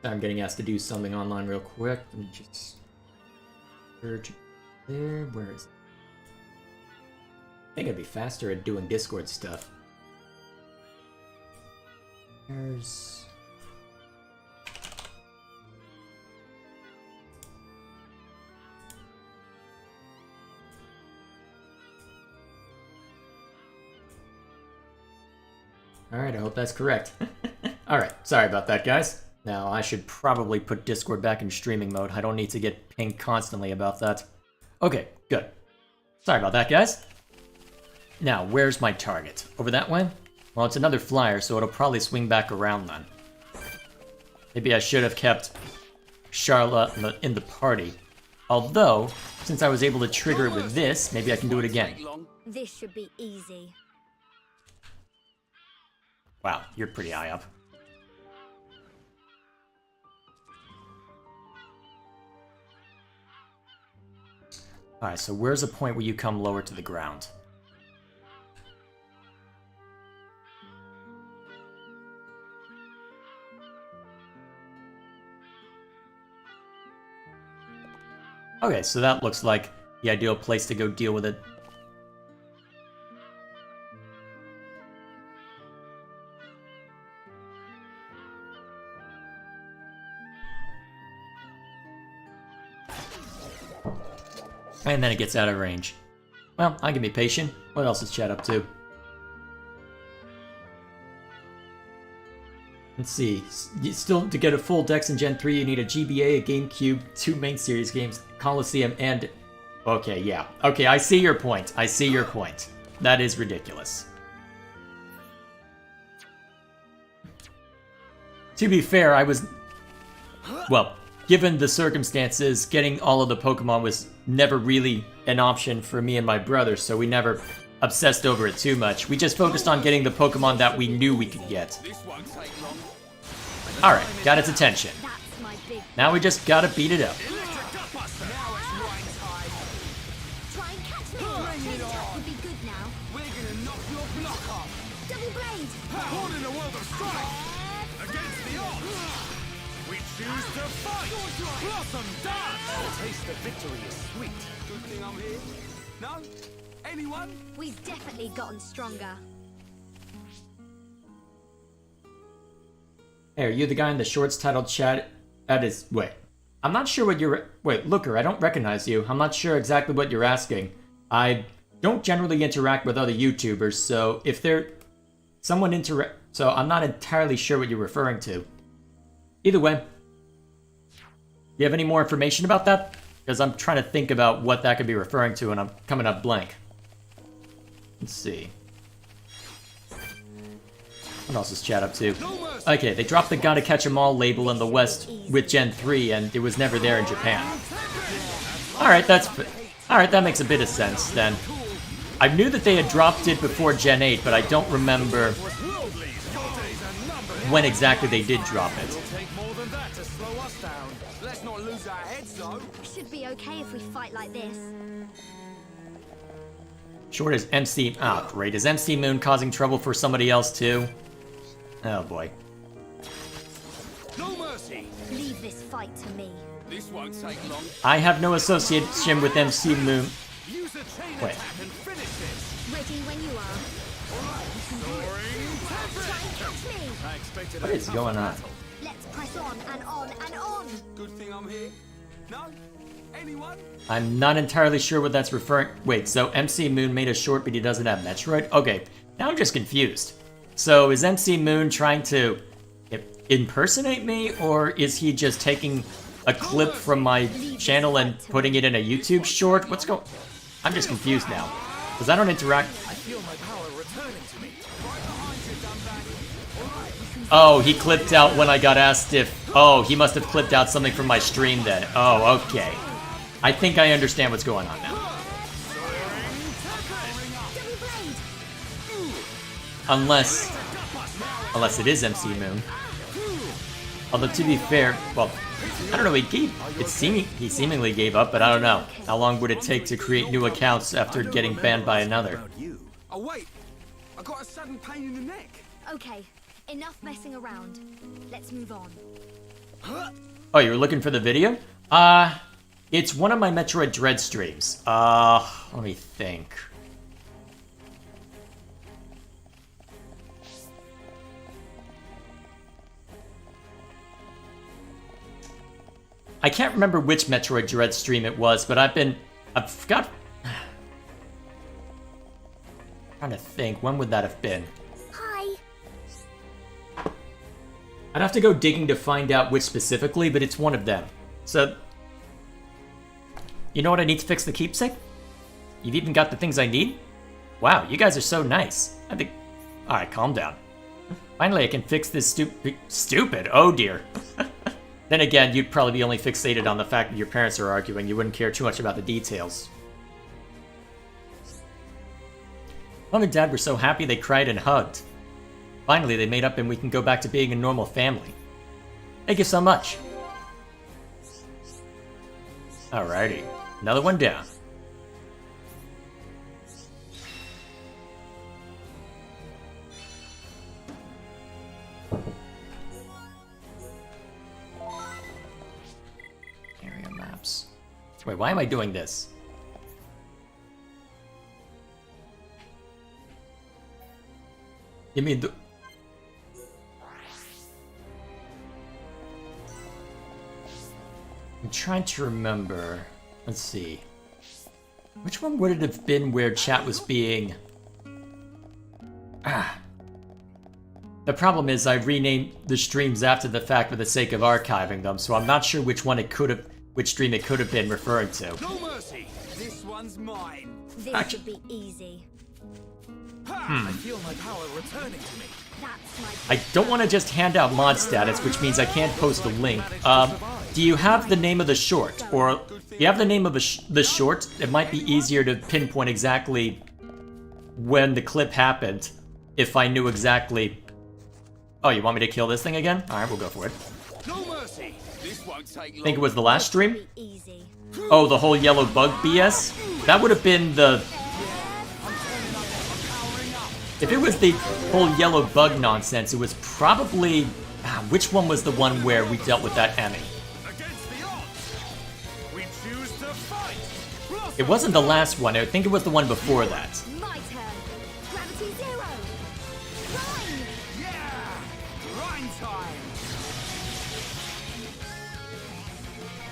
I'm getting asked to do something online real quick. Let me just search there. Where is it? I think I'd be faster at doing Discord stuff. There's... Alright, I hope that's correct. Alright, sorry about that, guys. Now, I should probably put Discord back in streaming mode. I don't need to get pinged constantly about that. Okay, good. Sorry about that, guys. Now, where's my target? Over that way? Well, it's another flyer, so it'll probably swing back around then. Maybe I should have kept Charlotte in the party. Although, since I was able to trigger it with this, maybe I can do it again. This should be easy. Wow, you're pretty high up. Alright, so where's the point where you come lower to the ground? Okay, so that looks like the ideal place to go deal with it. And then it gets out of range. Well, I can be patient. What else is chat up to? Let's see. Still, to get a full Dex in Gen 3, you need a GBA, a GameCube, 2 main series games, Coliseum, and... Okay, yeah. Okay, I see your point. I see your point. That is ridiculous. To be fair, I was... Well, given the circumstances, getting all of the Pokemon was never really an option for me and my brother, so we never obsessed over it too much. We just focused on getting the Pokemon that we knew we could get. Alright, got its attention. Now we just gotta beat it up. Try and catch me. That would be good now. We're gonna knock your block off. Double blade. Born in a world of strife! Against the odds! We choose to fight! Blossom Taste of victory is sweet. Good thing I'm here. No? Anyone? We've definitely gotten stronger. Hey, are you the guy in the shorts titled chat? That is... Wait. I'm not sure what you're... Wait, Looker, I don't recognize you. I'm not sure exactly what you're asking. I don't generally interact with other YouTubers, so if there... So I'm not entirely sure what you're referring to. Either way. You have any more information about that? Because I'm trying to think about what that could be referring to, and I'm coming up blank. Let's see. What else is chat up to? Okay, they dropped the Gotta Catch 'Em All label in the West with Gen 3, and it was never there in Japan. Alright, that makes a bit of sense, then. I knew that they had dropped it before Gen 8, but I don't remember when exactly they did drop it. Should be okay if we fight like this. Short is MC... Oh, great. Is MC Moon causing trouble for somebody else, too? Oh, boy. No mercy. Leave this fight to me. This won't take long. I have no association with MC Moon. Use a chain Wait. attack and finish this. Ready when you are. Try and catch me. I expected What is going on? Let's press on and on and on. Good thing I'm here. No? Anyone? I'm not entirely sure what that's referring... Wait, so MC Moon made a short, but he doesn't have Metroid? Okay, now I'm just confused. So is MC Moon trying to impersonate me, or is he just taking a clip from my channel and putting it in a YouTube short? What's going... I'm just confused now. Because I don't interact... I feel my power returning to me. Oh, he clipped out when I got asked if... Oh, he must have clipped out something from my stream then. Oh, okay. I think I understand what's going on now. Unless it is MC Moon. Although to be fair, well, I don't know, he seemingly gave up, but I don't know. How long would it take to create new accounts after getting banned by another? Oh wait, I got a sudden pain in the neck. Okay, enough messing around. Let's move on. Oh, you were looking for the video? It's one of my Metroid Dread streams. Let me think. I can't remember which Metroid Dread stream it was, but I've got... trying to think, when would that have been? Hi. I'd have to go digging to find out which specifically, but it's one of them. So, you know what I need to fix the keepsake? You've even got the things I need? Wow, you guys are so nice. I think... Alright, calm down. Finally, I can fix this stupid, oh dear. Then again, you'd probably be only fixated on the fact that your parents are arguing. You wouldn't care too much about the details. Mom and Dad were so happy they cried and hugged. Finally, they made up and we can go back to being a normal family. Thank you so much. Alrighty, another one down. Area maps. Wait, why am I doing this? You mean the... I'm trying to remember. Let's see. Which one would it have been where chat was being... The problem is I renamed the streams after the fact for the sake of archiving them, so I'm not sure which one it could have... which stream it could have been referring to. No mercy! This one's mine! This should be easy. I feel my power returning to me. That's my... I don't want to just hand out mod status, which means I can't post a link. Do you have the name of the short? Or do you have the name of the short? It might be easier to pinpoint exactly when the clip happened if I knew exactly... Oh, you want me to kill this thing again? Alright, we'll go for it. No mercy! This won't take long. Think it was the last stream? Be easy. Oh, the whole yellow bug BS? That would have been the... If it was the whole yellow bug nonsense, it was probably... which one was the one where we dealt with that Emmy? Against the odds! to fight! It wasn't the last one, I think it was the one before that. My turn. Gravity zero. Rhyme. Yeah! Rhyme time!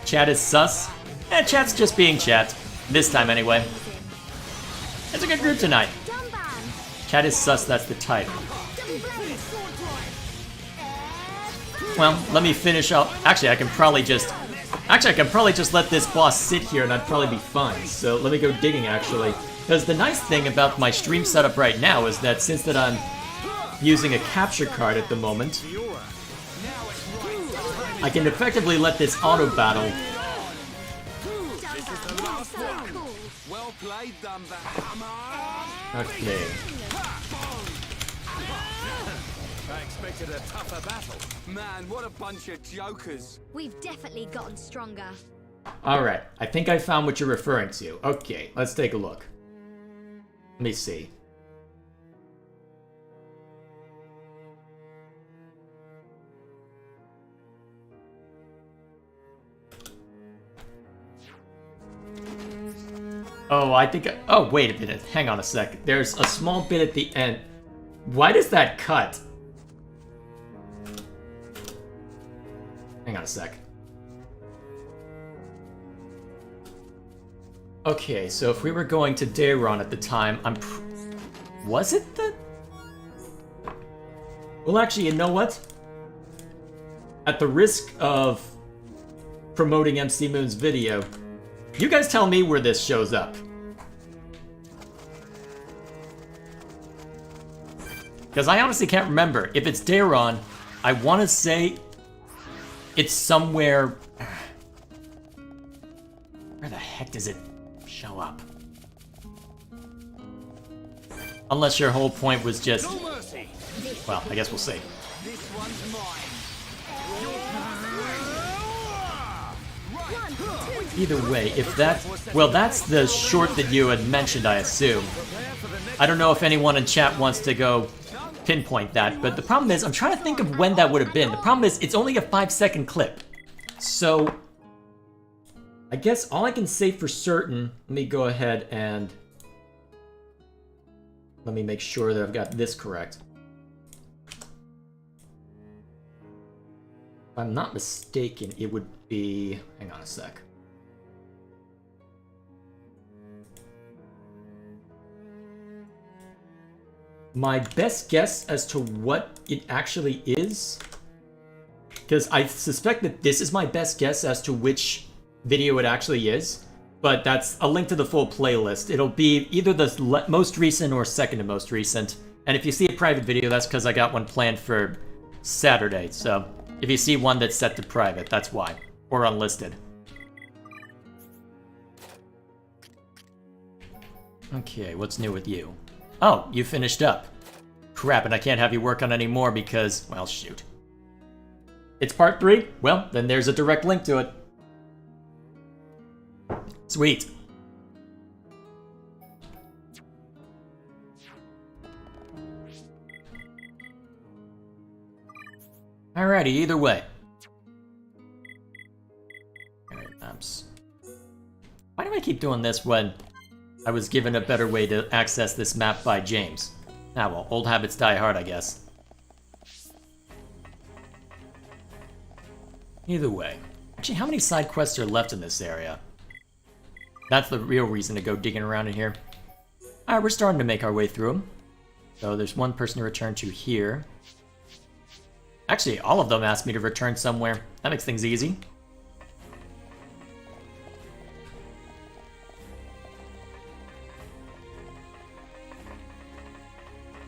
Chat is sus. Chat's just being chat. This time anyway. It's a good group tonight. Dumban. Chat is sus, that's the title. Double blade. Sword drive. Well, let me finish up. Actually, I can probably just let this boss sit here and I'd probably be fine. So let me go digging, actually. Because the nice thing about my stream setup right now is that since that I'm using a capture card at the moment, I can effectively let this auto battle. So cool. Well played, Dumban. Okay. I expected a tougher battle. Man, what a bunch of jokers. We've definitely gotten stronger. Alright, I think I found what you're referring to. Okay, let's take a look. Let me see. Oh, I think oh, wait a minute. Hang on a sec. There's a small bit at the end. Why does that cut? Hang on a sec. Okay, so if we were going to Dayron at the time, was it the... Well, actually, you know what? At the risk of promoting MC Moon's video, you guys tell me where this shows up. Because I honestly can't remember. If it's Dayron, I want to say it's somewhere... Where the heck does it show up? Unless your whole point was just... No mercy! Well, I guess we'll see. This one's mine. Either way, if that... Well, that's the short that you had mentioned, I assume. I don't know if anyone in chat wants to go pinpoint that, but the problem is, I'm trying to think of when that would have been. The problem is, it's only a 5-second clip. So, I guess all I can say for certain, let me go ahead and... Let me make sure that I've got this correct. If I'm not mistaken, it would be... Hang on a sec. My best guess as to what it actually is, because I suspect that this is my best guess as to which video it actually is, but that's a link to the full playlist. It'll be either the most recent or second to most recent, and if you see a private video, that's because I got one planned for Saturday, so if you see one that's set to private, that's why, or unlisted. Okay, what's new with you? Oh, you finished up. Crap, and I can't have you work on any more because, well, shoot. It's part 3? Well, then there's a direct link to it. Sweet. Alrighty, either way. Alright, maps. Why do I keep doing this when I was given a better way to access this map by James? Ah well, old habits die hard, I guess. Either way. Actually, how many side quests are left in this area? That's the real reason to go digging around in here. Alright, we're starting to make our way through them. So there's one person to return to here. Actually, all of them asked me to return somewhere. That makes things easy.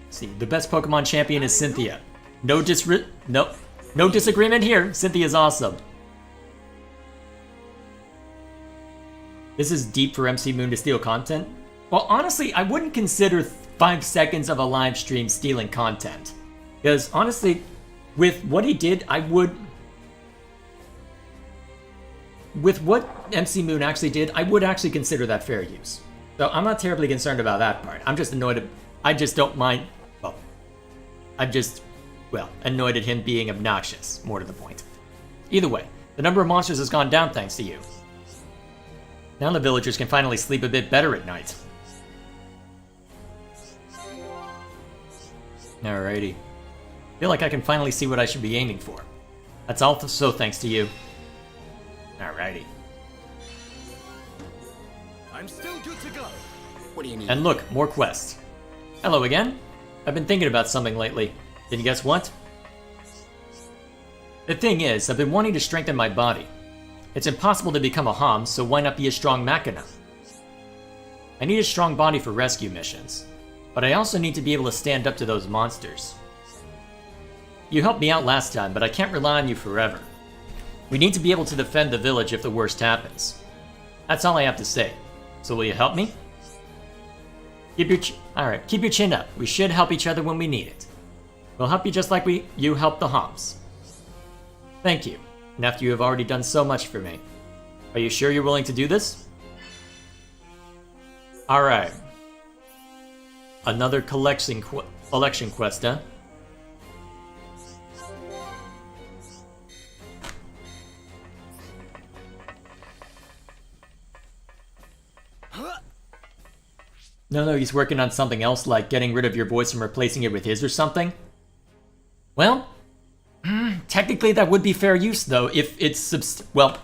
See, the best Pokemon champion is Cynthia. No disagreement here. Cynthia's awesome. This is deep for MC Moon to steal content. Well, honestly, I wouldn't consider 5 seconds of a live stream stealing content. Because, honestly, with what he did, I would... With what MC Moon actually did, I would actually consider that fair use. So I'm not terribly concerned about that part. I'm just annoyed I just don't mind... Well, I'm just, well, annoyed at him being obnoxious, more to the point. Either way, the number of monsters has gone down thanks to you. Now the villagers can finally sleep a bit better at night. Alrighty. Feel like I can finally see what I should be aiming for. That's also thanks to you. Alrighty. I'm still good to go. What do you need? And look, more quests. Hello again. I've been thinking about something lately. Can you guess what? The thing is, I've been wanting to strengthen my body. It's impossible to become a Ham, so why not be a strong Magna? I need a strong body for rescue missions, but I also need to be able to stand up to those monsters. You helped me out last time, but I can't rely on you forever. We need to be able to defend the village if the worst happens. That's all I have to say. So will you help me? Keep your chin up. We should help each other when we need it. We'll help you just like you helped the Hams. Thank you. And after you have already done so much for me. Are you sure you're willing to do this? Alright. Another collection quest, huh? No, he's working on something else, like getting rid of your voice and replacing it with his or something. Well, technically that would be fair use, though, if it's well,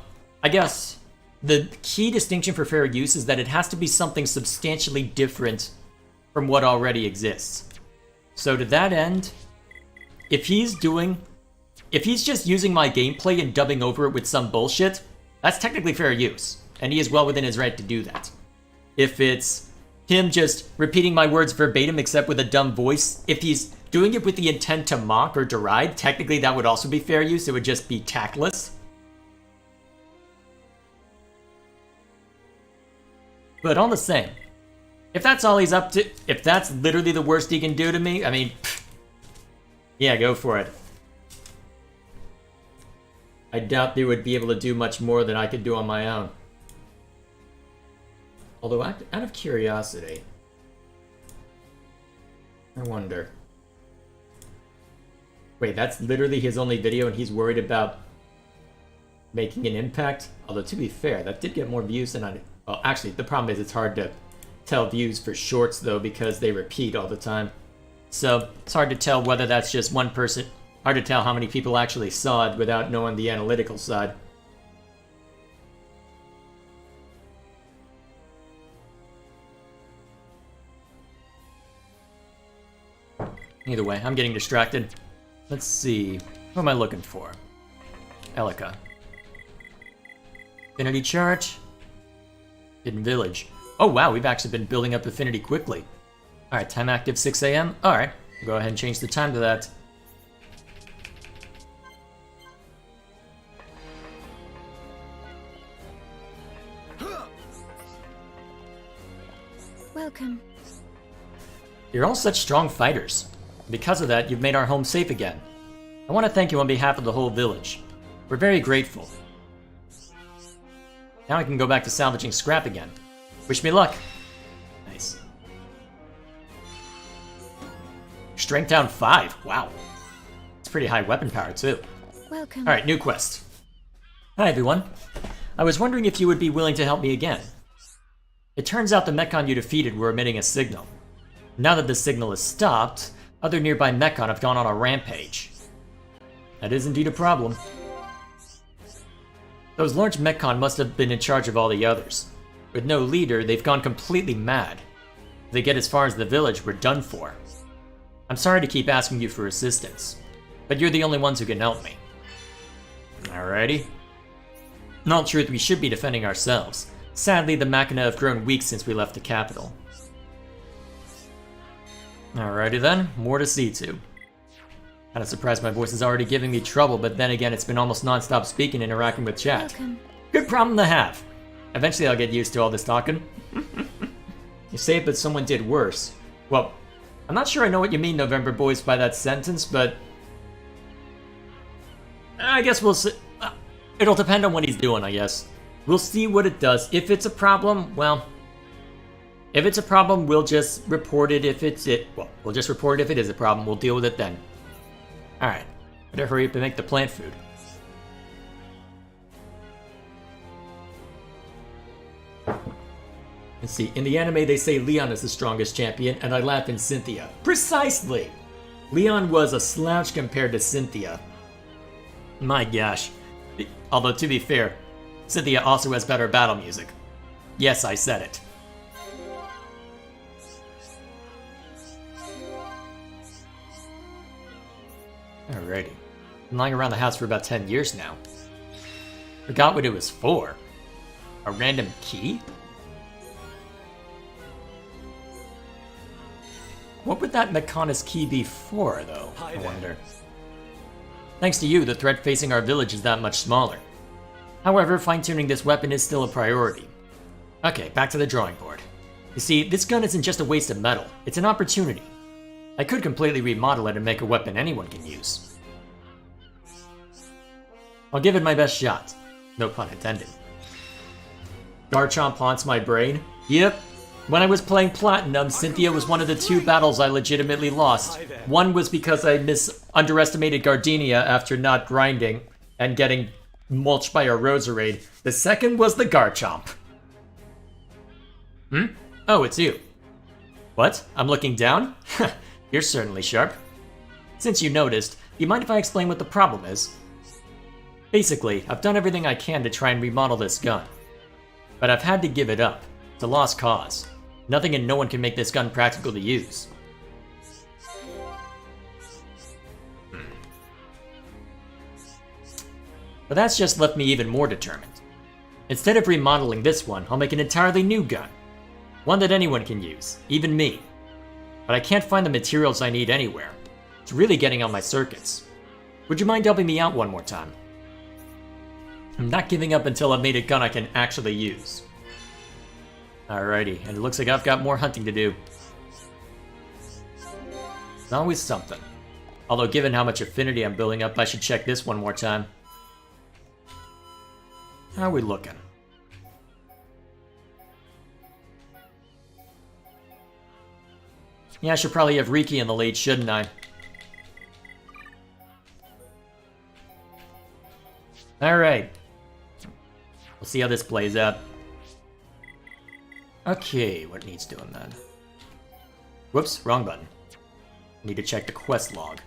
I guess the key distinction for fair use is that it has to be something substantially different from what already exists. So to that end, if he's just using my gameplay and dubbing over it with some bullshit, that's technically fair use, and he is well within his right to do that. If it's him just repeating my words verbatim except with a dumb voice, if he's doing it with the intent to mock or deride, technically that would also be fair use. It would just be tactless. But all the same, if that's all he's up to, if that's literally the worst he can do to me, I mean, yeah, go for it. I doubt they would be able to do much more than I could do on my own. Although, out of curiosity, I wonder. Wait, that's literally his only video and he's worried about making an impact? Although, to be fair, that did get more views than I... Well, actually, the problem is it's hard to tell views for shorts, though, because they repeat all the time. So, it's hard to tell whether that's just one person... Hard to tell how many people actually saw it without knowing the analytical side. Either way, I'm getting distracted. Let's see. Who am I looking for? Elika. Affinity chart. Hidden village. Oh wow, we've actually been building up affinity quickly. Alright, time active 6 AM. Alright, go ahead and change the time to that. Welcome. You're all such strong fighters. Because of that, you've made our home safe again. I want to thank you on behalf of the whole village. We're very grateful. Now I can go back to salvaging scrap again. Wish me luck. Nice. Strength down 5. Wow. It's pretty high weapon power, too. Welcome. Alright, new quest. Hi, everyone. I was wondering if you would be willing to help me again. It turns out the Mechon you defeated were emitting a signal. Now that the signal is stopped, other nearby Mechon have gone on a rampage. That is indeed a problem. Those large Mechon must have been in charge of all the others. With no leader, they've gone completely mad. If they get as far as the village, we're done for. I'm sorry to keep asking you for assistance, but you're the only ones who can help me. Alrighty. In all truth, we should be defending ourselves. Sadly, the Magna have grown weak since we left the capital. Alrighty then, more to see to. Kinda surprised my voice is already giving me trouble, but then again, it's been almost non-stop speaking and interacting with chat. Welcome. Good problem to have. Eventually I'll get used to all this talking. You say it, but someone did worse. Well, I'm not sure I know what you mean, November Boys, by that sentence, but... I guess we'll see. It'll depend on what he's doing, I guess. We'll see what it does. If it's a problem, well... If it's a problem, we'll just report it if it's it. Well, we'll just report it if it is a problem. We'll deal with it then. Alright. Better hurry up and make the plant food. Let's see, in the anime they say Leon is the strongest champion, and I laugh in Cynthia. Precisely! Leon was a slouch compared to Cynthia. My gosh. Although, to be fair, Cynthia also has better battle music. Yes, I said it. Alrighty. Been lying around the house for about 10 years now. Forgot what it was for. A random key? What would that Mechonis key be for, though? I wonder. Thanks to you, the threat facing our village is that much smaller. However, fine-tuning this weapon is still a priority. Okay, back to the drawing board. You see, this gun isn't just a waste of metal, it's an opportunity. I could completely remodel it and make a weapon anyone can use. I'll give it my best shot. No pun intended. Garchomp haunts my brain. Yep. When I was playing Platinum, Cynthia was one of the 2 battles I legitimately lost. One was because I underestimated Gardenia after not grinding and getting mulched by a Roserade. The second was the Garchomp. Oh, it's you. What? I'm looking down? You're certainly sharp. Since you noticed, do you mind if I explain what the problem is? Basically, I've done everything I can to try and remodel this gun. But I've had to give it up. It's a lost cause. Nothing and no one can make this gun practical to use. But that's just left me even more determined. Instead of remodeling this one, I'll make an entirely new gun. One that anyone can use, even me. But I can't find the materials I need anywhere. It's really getting on my circuits. Would you mind helping me out one more time? I'm not giving up until I've made a gun I can actually use. Alrighty, and it looks like I've got more hunting to do. It's always something. Although given how much affinity I'm building up, I should check this one more time. How are we looking? Yeah, I should probably have Riki in the lead, shouldn't I? Alright. We'll see how this plays out. Okay, what needs doing then? Whoops, wrong button. Need to check the quest log.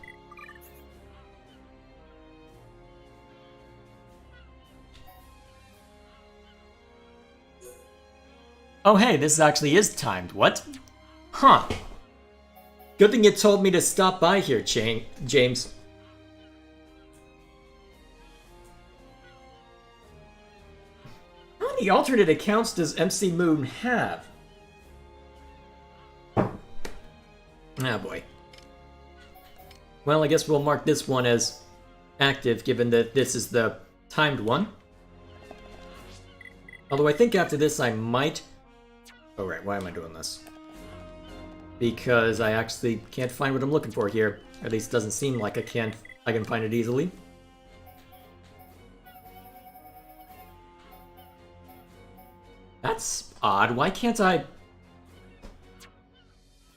Oh hey, this actually is timed, what? Huh. Good thing you told me to stop by here, James. How many alternate accounts does MC Moon have? Ah boy. Well, I guess we'll mark this one as active, given that this is the timed one. Although I think after this I might... Oh right, why am I doing this? Because I actually can't find what I'm looking for here. Or at least it doesn't seem like I can find it easily. That's odd. Why can't I...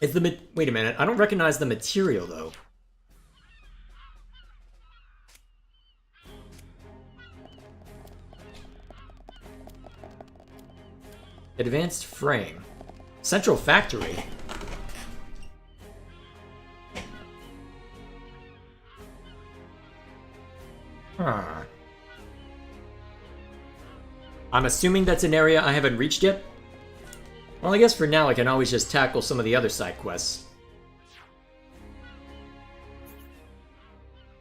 Wait a minute. I don't recognize the material, though. Advanced frame. Central factory. Huh. I'm assuming that's an area I haven't reached yet? Well, I guess for now I can always just tackle some of the other side quests.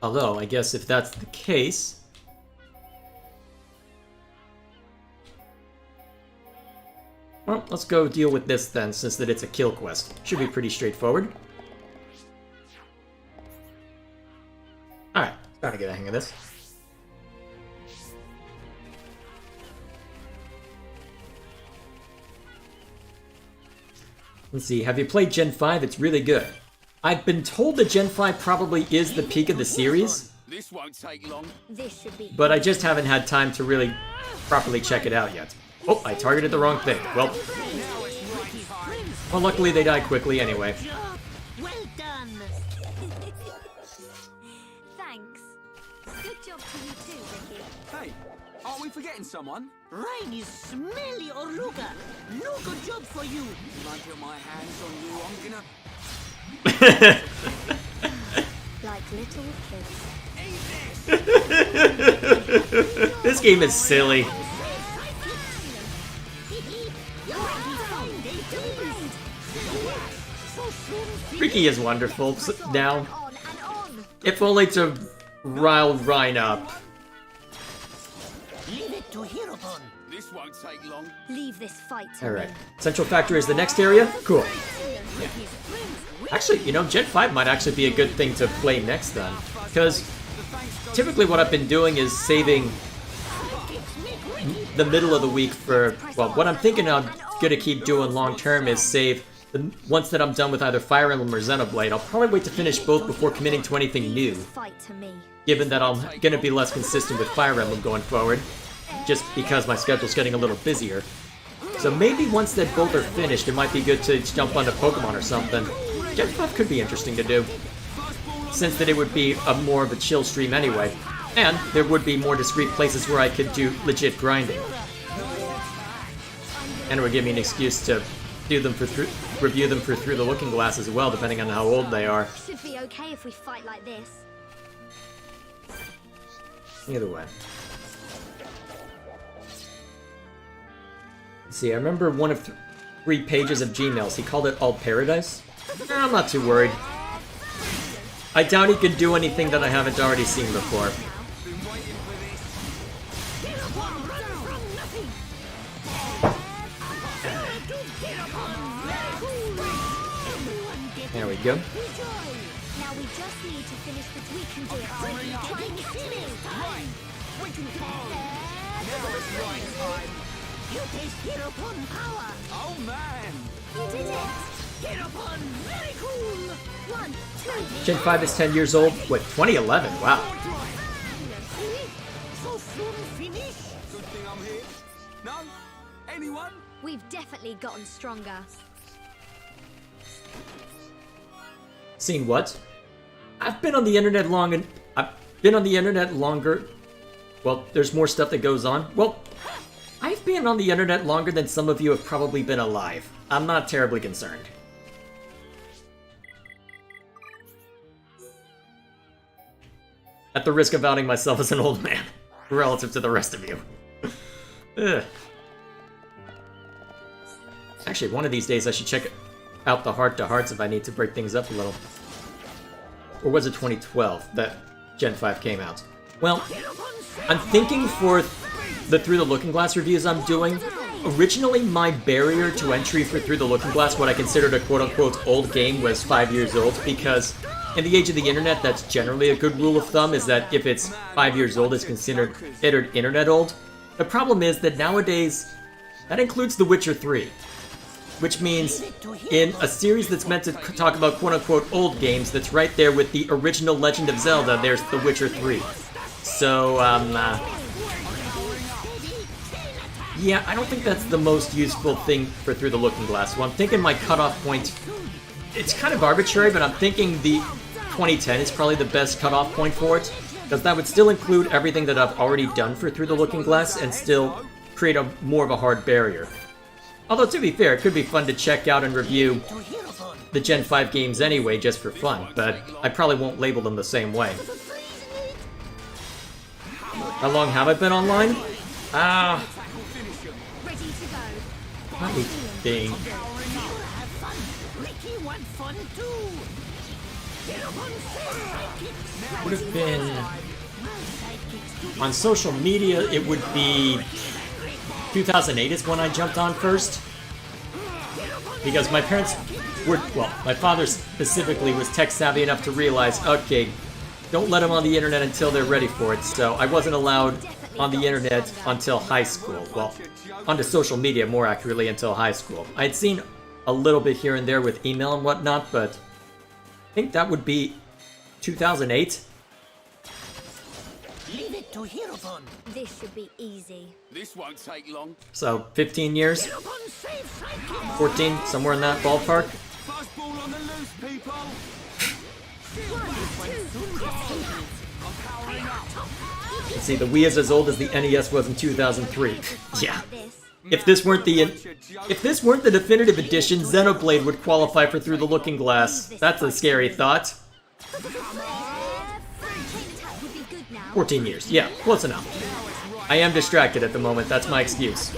Although, I guess if that's the case... Well, let's go deal with this then, since that it's a kill quest. Should be pretty straightforward. Alright, starting to get a hang of this. Let's see, have you played Gen 5? It's really good. I've been told that Gen 5 probably is the peak of the series. This won't take long. This should be. But I just haven't had time to really properly check it out yet. Oh, I targeted the wrong thing. Well, luckily they die quickly anyway. Well done. Thanks. Good job to you too, Ricky. Hey, aren't we forgetting someone? Rain is smelly or Luga. No good job for you. When I put my hands on you, I'm gonna... Like little kids. This game is silly. Ricky is wonderful now. On and on. If only to rile Rhine up. Leave it to Hirobon. This won't take long. Leave this fight to Alright. me. Central Factory is the next area? Cool. Actually, you know, Gen 5 might actually be a good thing to play next then. Because typically what I've been doing is saving the middle of the week for, well, what I'm thinking I'm gonna keep doing long term is save the once that I'm done with either Fire Emblem or Xenoblade. I'll probably wait to finish both before committing to anything new, Fight to me. given that I'm gonna be less consistent with Fire Emblem going forward, just because my schedule's getting a little busier. So maybe once that both are finished, it might be good to jump onto Pokemon or something. Gen 5 could be interesting to do, since that it would be a more of a chill stream anyway, and there would be more discrete places where I could do legit grinding. And it would give me an excuse to do them for review them for Through the Looking Glass as well, depending on how old they are. Should be okay if we fight like this. Either way. Let's see, I remember one of 3 pages of Gmails. He called it All Paradise. I'm not too worried. I doubt he could do anything that I haven't already seen before. There we go. Now we just need to finish this. We can do it. You taste Hirobon power. Oh man! You did it. Hirobon, very cool. 1, 2. Gen 5 is 10 years old. What, 2011? Wow. So soon finish. Good thing I'm here. No? Anyone? We've definitely gotten stronger. Seen what? I've been on the internet longer. Well, there's more stuff that goes on. Well, I've been on the internet longer than some of you have probably been alive. I'm not terribly concerned. At the risk of outing myself as an old man, relative to the rest of you. Ugh. Actually, one of these days I should check out the heart-to-hearts if I need to break things up a little. Or was it 2012 that Gen 5 came out? Well, I'm thinking for the Through the Looking Glass reviews I'm doing, originally my barrier to entry for Through the Looking Glass, what I considered a quote-unquote old game, was 5 years old, because in the age of the internet, that's generally a good rule of thumb, is that if it's 5 years old, it's considered internet old. The problem is that nowadays, that includes The Witcher 3. Which means, in a series that's meant to talk about quote-unquote old games, that's right there with the original Legend of Zelda, there's The Witcher 3. So, yeah, I don't think that's the most useful thing for Through the Looking Glass. So I'm thinking my cutoff point, it's kind of arbitrary, but I'm thinking the 2010 is probably the best cutoff point for it, because that would still include everything that I've already done for Through the Looking Glass and still create a more of a hard barrier. Although, to be fair, it could be fun to check out and review the Gen 5 games anyway, just for fun, but I probably won't label them the same way. How long have I been online? Ready to go. I think... Would have been... On social media, it would be... 2008 is when I jumped on first. Because my parents were... Well, my father specifically was tech savvy enough to realize, okay, don't let them on the internet until they're ready for it. So I wasn't allowed on the internet until high school. Well, onto social media, more accurately, until high school. I had seen a little bit here and there with email and whatnot, but I think that would be 2008. Leave it to Hirobon. This should be easy. This won't take long. So, 15 years? Hirobon save sidekick. 14, somewhere in that ballpark? Fuzzball on the loose, people! 1, 2, Let's see, the Wii is as old as the NES was in 2003. Yeah. if this weren't the definitive edition, Xenoblade would qualify for Through the Looking Glass. That's a scary thought. 14 years. Yeah, close enough. I am distracted at the moment, that's my excuse.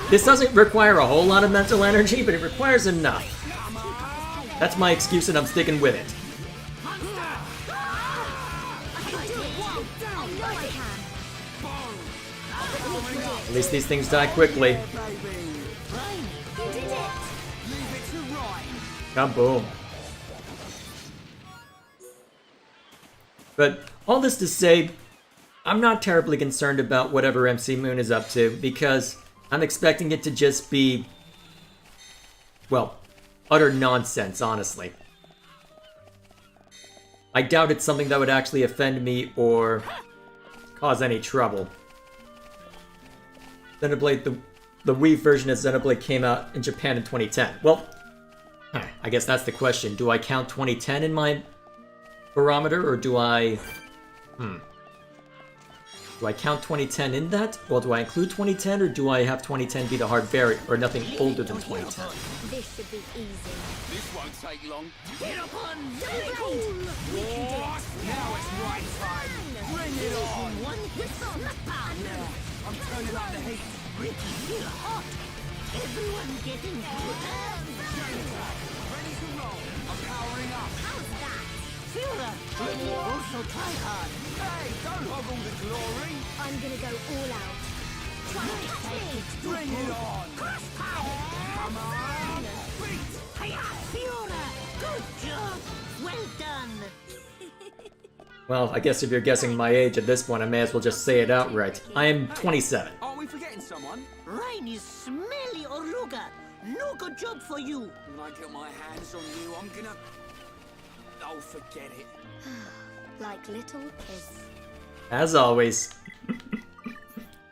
This doesn't require a whole lot of mental energy, but it requires enough. That's my excuse and I'm sticking with it. At least these things die quickly. Kaboom. But all this to say, I'm not terribly concerned about whatever MC Moon is up to, because I'm expecting it to just be, well, utter nonsense, honestly. I doubt it's something that would actually offend me or cause any trouble. Xenoblade, the Wii version of Xenoblade came out in Japan in 2010. Well, I guess that's the question. Do I count 2010 in my barometer, or do I... Do I count 2010 in that? Well, do I include 2010, or do I have 2010 be the hard barrier, or nothing older than 2010? This should be easy. This won't take long. Get up on Xenoblade! We can do it! Now it's right time. Bring it on. one whistle. I'm turning up the heat. Ricky, feel hot. Everyone getting hot. Ready to roll. I'm powering up. How's that? Fiona, also try hard. Hey, don't hog all the glory. I'm gonna go all out. Try to catch me! Bring it on. Crush power. Come on. Beat. Hiya, Fiona. Good job. Well done. Well, I guess if you're guessing my age at this point, I may as well just say it outright. I am 27. Aren't we forgetting someone? Ryan is smelly, Oruga. No good job for you. When I get my hands on you, I'm gonna... Oh, forget it. Like little kids. As always.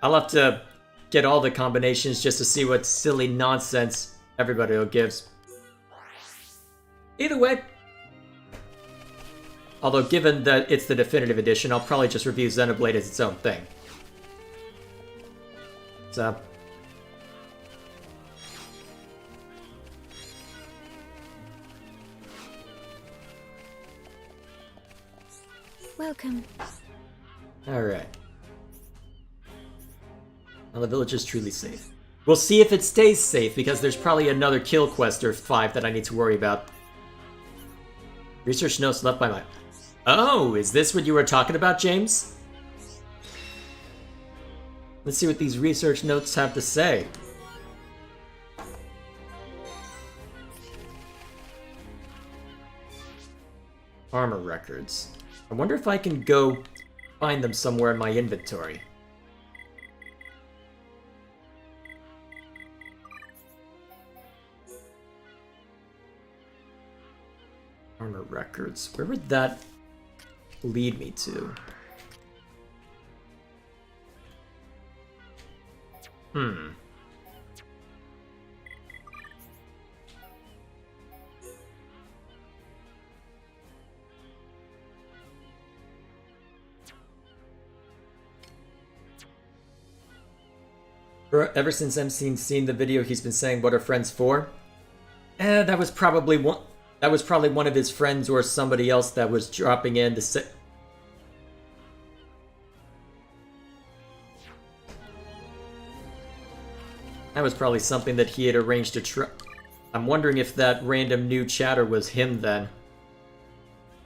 I'll have to get all the combinations just to see what silly nonsense everybody gives. Either way. Although, given that it's the definitive edition, I'll probably just review Xenoblade as its own thing. So... Welcome. Alright. Well, the village is truly safe. We'll see if it stays safe, because there's probably another kill quest or 5 that I need to worry about. Research notes left by my... Oh, is this what you were talking about, James? Let's see what these research notes have to say. Armor records. I wonder if I can go find them somewhere in my inventory. Armor records. Where would that lead me to? Ever since MC's seen the video, he's been saying, "What are friends for?" That was probably one. That was probably one of his friends or somebody else that was dropping in to say. That was probably something that he had arranged to try. I'm wondering if that random new chatter was him then.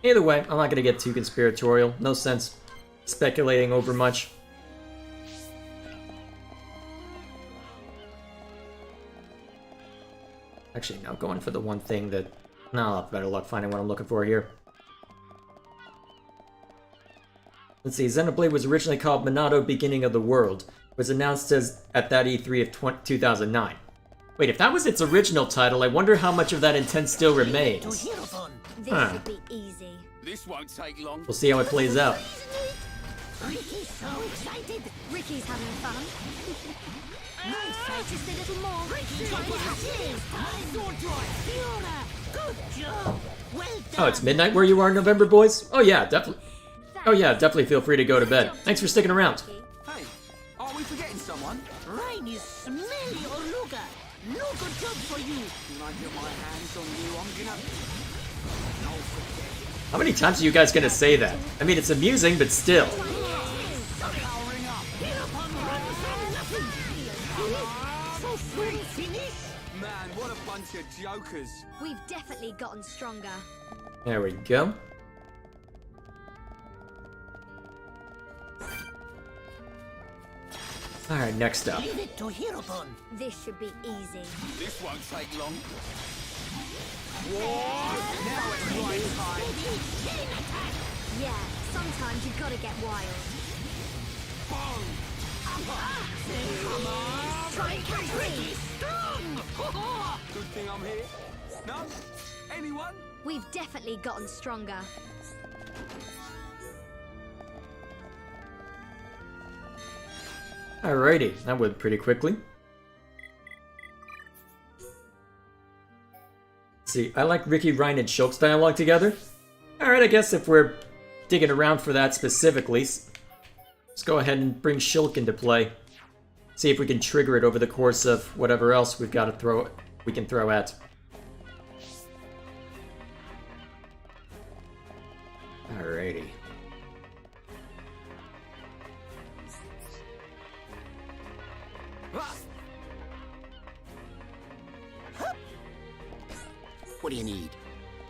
Either way, I'm not going to get too conspiratorial. No sense speculating over much. Actually, no, going for the one thing that... No, I'll have better luck finding what I'm looking for here. Let's see, Xenoblade was originally called Monado Beginning of the World. It was announced as at that E3 of 2009. Wait, if that was its original title, I wonder how much of that intent still remains. This should be easy. This won't take long. We'll see how it plays out. Ricky's so excited. Ricky's having fun. Nice. Just a little more. Try to catch me. Sword drive. Fiona, good job. Well done. Oh, it's midnight where you are, November boys? Oh yeah, definitely. Oh yeah, definitely feel free to go to bed. Thanks for sticking around. Hey, are we forgetting someone? Ryan is smelly, Oluga. No good job for you. When I get my hands on you, I'm gonna... No forget. How many times are you guys gonna say that? I mean, it's amusing, but still. Powering up. Get up and run from nothing. So soon finish? Man, what a bunch of jokers. We've definitely gotten stronger. There we go. Alright, next up. Leave it to Hirobon. This should be easy. This won't take long. What? Now it's right time. Yeah, sometimes you've got to get wild. Good thing I'm here. No? Anyone? We've definitely gotten stronger. Alrighty, that went pretty quickly. See, I like Ricky, Ryan, and Shulk's dialogue together. Alright, I guess if we're digging around for that specifically, let's go ahead and bring Shulk into play. See if we can trigger it over the course of whatever else we can throw at. Alrighty. What do you need?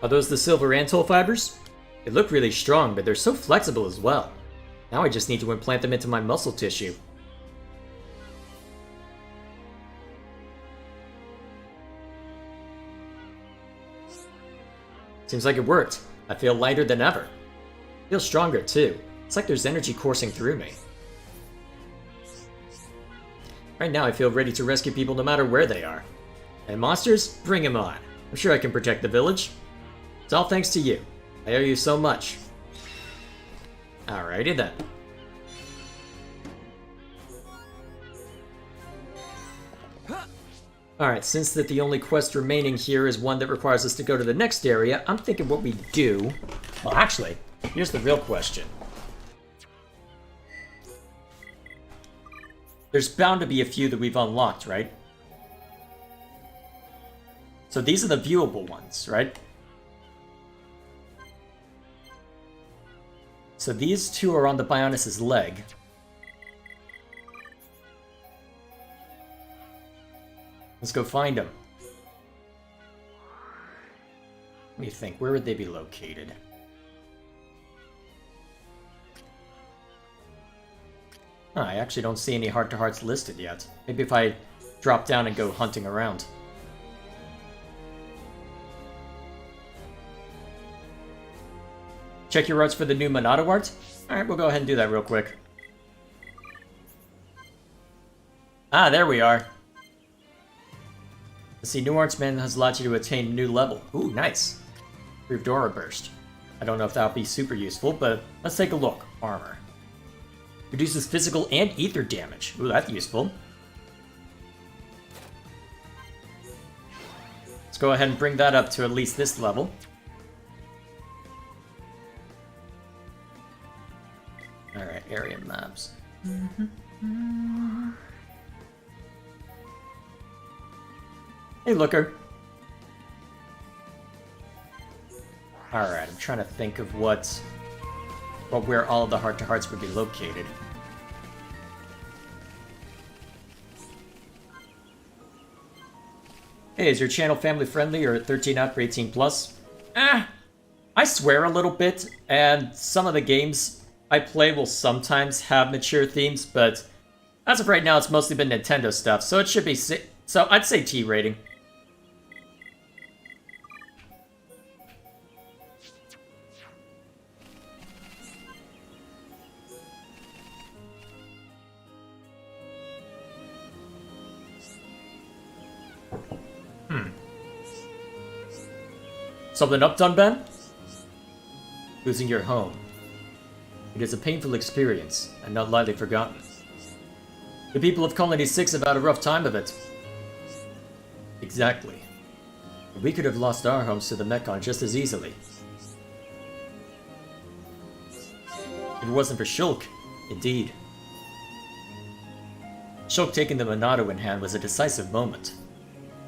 Are those the silver antol fibers? They look really strong, but they're so flexible as well. Now I just need to implant them into my muscle tissue. Seems like it worked. I feel lighter than ever. I feel stronger too. It's like there's energy coursing through me. Right now I feel ready to rescue people no matter where they are. And monsters, bring them on. I'm sure I can protect the village. It's all thanks to you. I owe you so much. Alrighty then. Alright, since that the only quest remaining here is one that requires us to go to the next area, I'm thinking what we do... Well, actually, here's the real question. There's bound to be a few that we've unlocked, right? So these are the viewable ones, right? So these two are on the Bionis' leg. Let's go find them. Let me think, where would they be located? I actually don't see any heart-to-hearts listed yet. Maybe if I drop down and go hunting around. Check your arts for the new Monado art? Alright, we'll go ahead and do that real quick. Ah, there we are. Let's see, New Artsman has allowed you to attain a new level. Ooh, nice. Improved Aura Burst. I don't know if that'll be super useful, but let's take a look. Armor. Reduces physical and ether damage. Ooh, that's useful. Let's go ahead and bring that up to at least this level. Alright, area maps. Hey, looker. Alright, I'm trying to think of where all of the heart-to-hearts would be located. Hey, is your channel family-friendly or 13 up or 18 plus? I swear a little bit, and some of the games I play will sometimes have mature themes, but as of right now, it's mostly been Nintendo stuff, so it should be so I'd say T rating. Something up, Dunban? Losing your home. It is a painful experience, and not lightly forgotten. The people of Colony 6 have had a rough time of it. Exactly. We could have lost our homes to the Mekon just as easily. If it wasn't for Shulk, indeed. Shulk taking the Monado in hand was a decisive moment.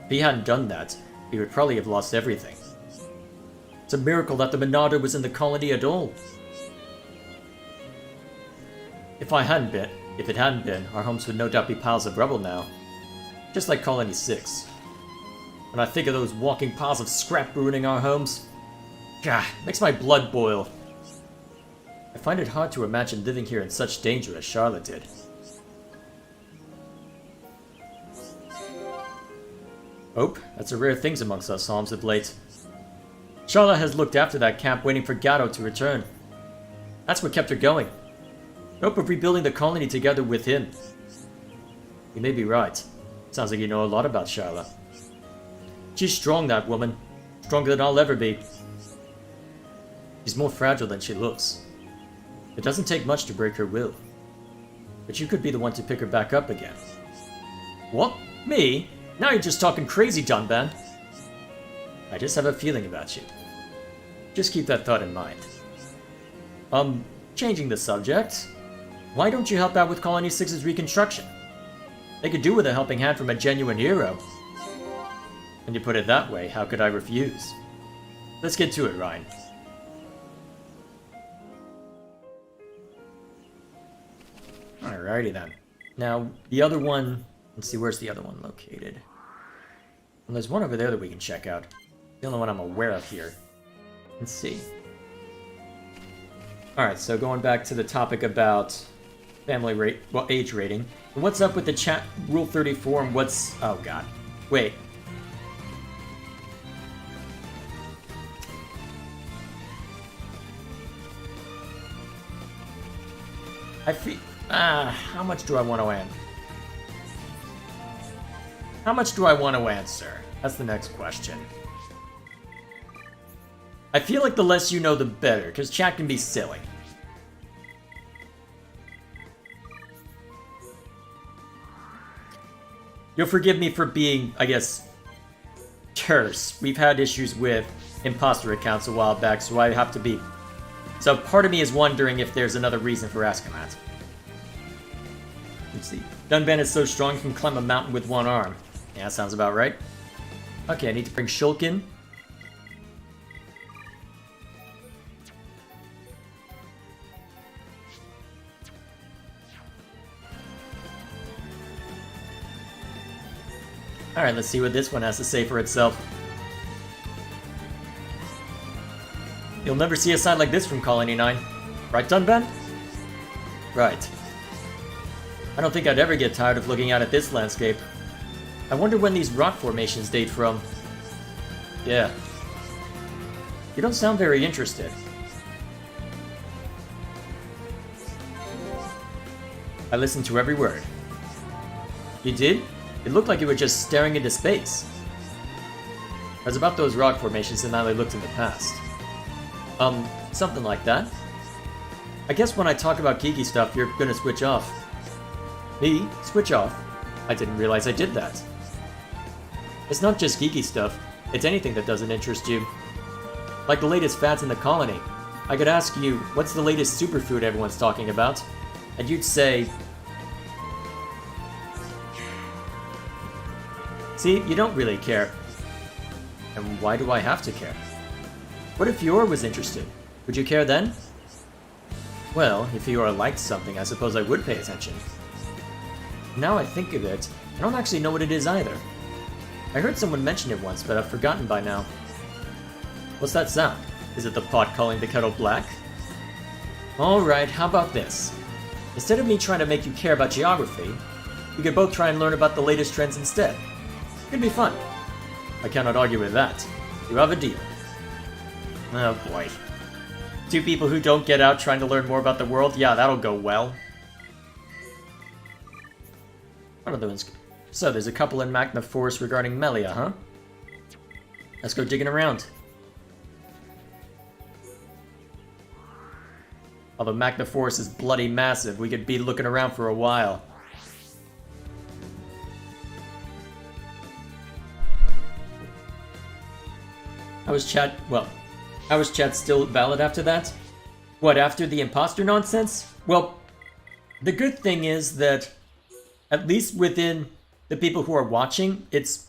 If he hadn't done that, he would probably have lost everything. It's a miracle that the Monado was in the colony at all. If it hadn't been, our homes would no doubt be piles of rubble now. Just like Colony 6. When I think of those walking piles of scrap ruining our homes, gah, makes my blood boil. I find it hard to imagine living here in such danger as Charlotte did. Oh, that's a rare thing amongst us Holmes of late. Charlotte has looked after that camp waiting for Gatto to return. That's what kept her going. Hope of rebuilding the colony together with him. You may be right. Sounds like you know a lot about Charlotte. She's strong, that woman. Stronger than I'll ever be. She's more fragile than she looks. It doesn't take much to break her will. But you could be the one to pick her back up again. What? Me? Now you're just talking crazy, Dunban. I just have a feeling about you. Just keep that thought in mind. Changing the subject. Why don't you help out with Colony 6's reconstruction? They could do with a helping hand from a genuine hero. When you put it that way, how could I refuse? Let's get to it, Ryan. Alrighty then. Now, the other one... Let's see, where's the other one located? Well, there's one over there that we can check out. The only one I'm aware of here. Let's see. Alright, so going back to the topic about age rating. What's up with the chat Rule 34 and what's... Oh god. Wait. I feel... how much do I want to answer? How much do I want to answer? That's the next question. I feel like the less you know, the better, because chat can be silly. You'll forgive me for being, I guess, terse. We've had issues with imposter accounts a while back, so I have to be... So part of me is wondering if there's another reason for asking that. Let's see. Dunban is so strong he can climb a mountain with one arm. Yeah, that sounds about right. Okay, I need to bring Shulk in. Alright, let's see what this one has to say for itself. You'll never see a side like this from Colony 9. Right, Dunban? Right. I don't think I'd ever get tired of looking out at this landscape. I wonder when these rock formations date from. Yeah. You don't sound very interested. I listened to every word. You did? It looked like you were just staring into space. It was about those rock formations and how they looked in the past. Something like that. I guess when I talk about geeky stuff, you're gonna switch off. Me? Switch off? I didn't realize I did that. It's not just geeky stuff, it's anything that doesn't interest you. Like the latest fads in the colony. I could ask you, what's the latest superfood everyone's talking about? And you'd say... See, you don't really care. And why do I have to care? What if Fiora was interested? Would you care then? Well, if Fiora liked something, I suppose I would pay attention. Now I think of it, I don't actually know what it is either. I heard someone mention it once, but I've forgotten by now. What's that sound? Is it the pot calling the kettle black? Alright, how about this? Instead of me trying to make you care about geography, we could both try and learn about the latest trends instead. Could be fun. I cannot argue with that. You have a deal. Oh boy. Two people who don't get out trying to learn more about the world? Yeah, that'll go well. One of those. So, there's a couple in Magnum Forest regarding Melia, huh? Let's go digging around. Although Magnum Forest is bloody massive, we could be looking around for a while. How was chat still valid after that? What, after the imposter nonsense? Well, the good thing is that at least within the people who are watching, it's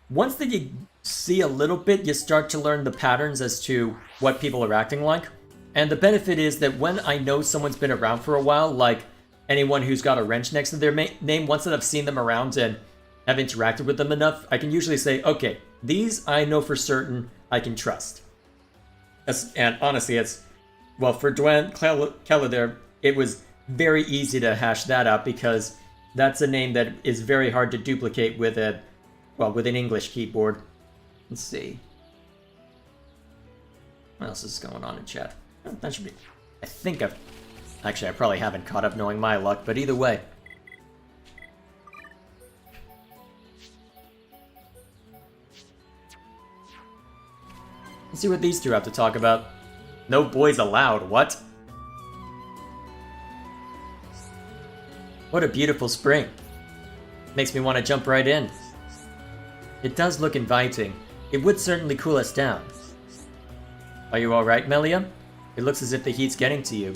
once that you see a little bit, you start to learn the patterns as to what people are acting like. And the benefit is that when I know someone's been around for a while, like anyone who's got a wrench next to their name, once that I've seen them around and have interacted with them enough, I can usually say, okay, these I know for certain I can trust. And honestly, it's, well, for Dwayne Keller there, it was very easy to hash that out because that's a name that is very hard to duplicate with with an English keyboard. Let's see. What else is going on in chat? Oh, that should be... Actually, I probably haven't caught up knowing my luck, but either way. Let's see what these two have to talk about. No boys allowed, what? What a beautiful spring. Makes me want to jump right in. It does look inviting. It would certainly cool us down. Are you alright, Melia? It looks as if the heat's getting to you.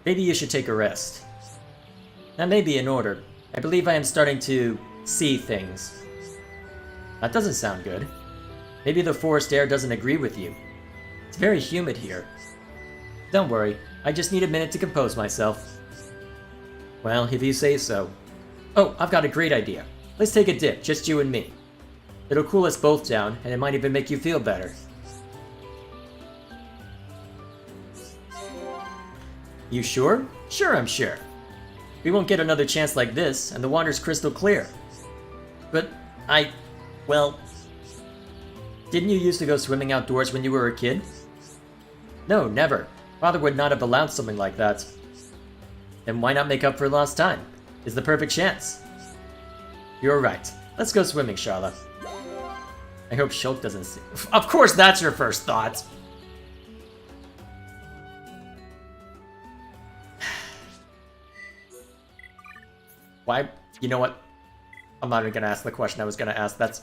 Maybe you should take a rest. That may be in order. I believe I am starting to see things. That doesn't sound good. Maybe the forest air doesn't agree with you. It's very humid here. Don't worry, I just need a minute to compose myself. Well, if you say so. Oh, I've got a great idea. Let's take a dip, just you and me. It'll cool us both down, and it might even make you feel better. You sure? Sure, I'm sure. We won't get another chance like this, and the water's crystal clear. But well... Didn't you used to go swimming outdoors when you were a kid? No, never. Father would not have allowed something like that. Then why not make up for lost time? It's the perfect chance. You're right. Let's go swimming, Charlotte. I hope Shulk doesn't see... Of course that's your first thought! Why? You know what? I'm not even gonna ask the question I was gonna ask. That's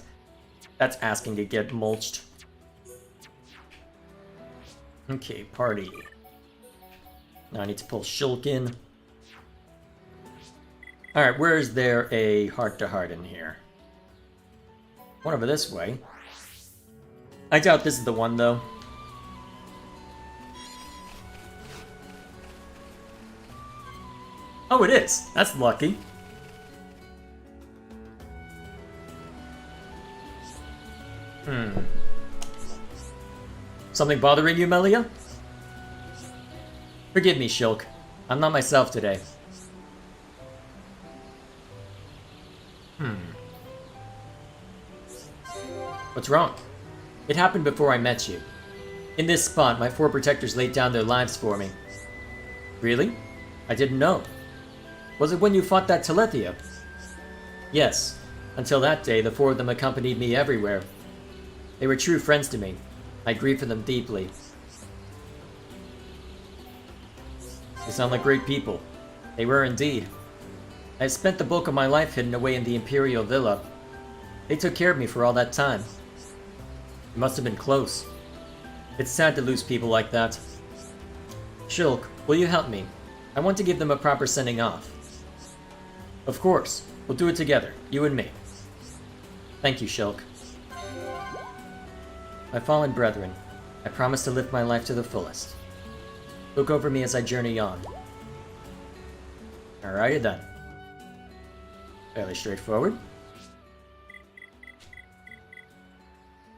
asking to get mulched. Okay, party. Now I need to pull Shulk in. Alright, where is there a heart-to-heart in here? One over this way. I doubt this is the one, though. Oh, it is! That's lucky. Something bothering you, Melia? Forgive me, Shulk. I'm not myself today. What's wrong? It happened before I met you. In this spot, my 4 protectors laid down their lives for me. Really? I didn't know. Was it when you fought that Telethia? Yes. Until that day, the 4 of them accompanied me everywhere. They were true friends to me. I grieve for them deeply. They sound like great people. They were indeed. I have spent the bulk of my life hidden away in the Imperial Villa. They took care of me for all that time. It must have been close. It's sad to lose people like that. Shulk, will you help me? I want to give them a proper sending off. Of course. We'll do it together, you and me. Thank you, Shulk. My fallen brethren, I promise to live my life to the fullest. Look over me as I journey on. Alrighty then. Fairly straightforward.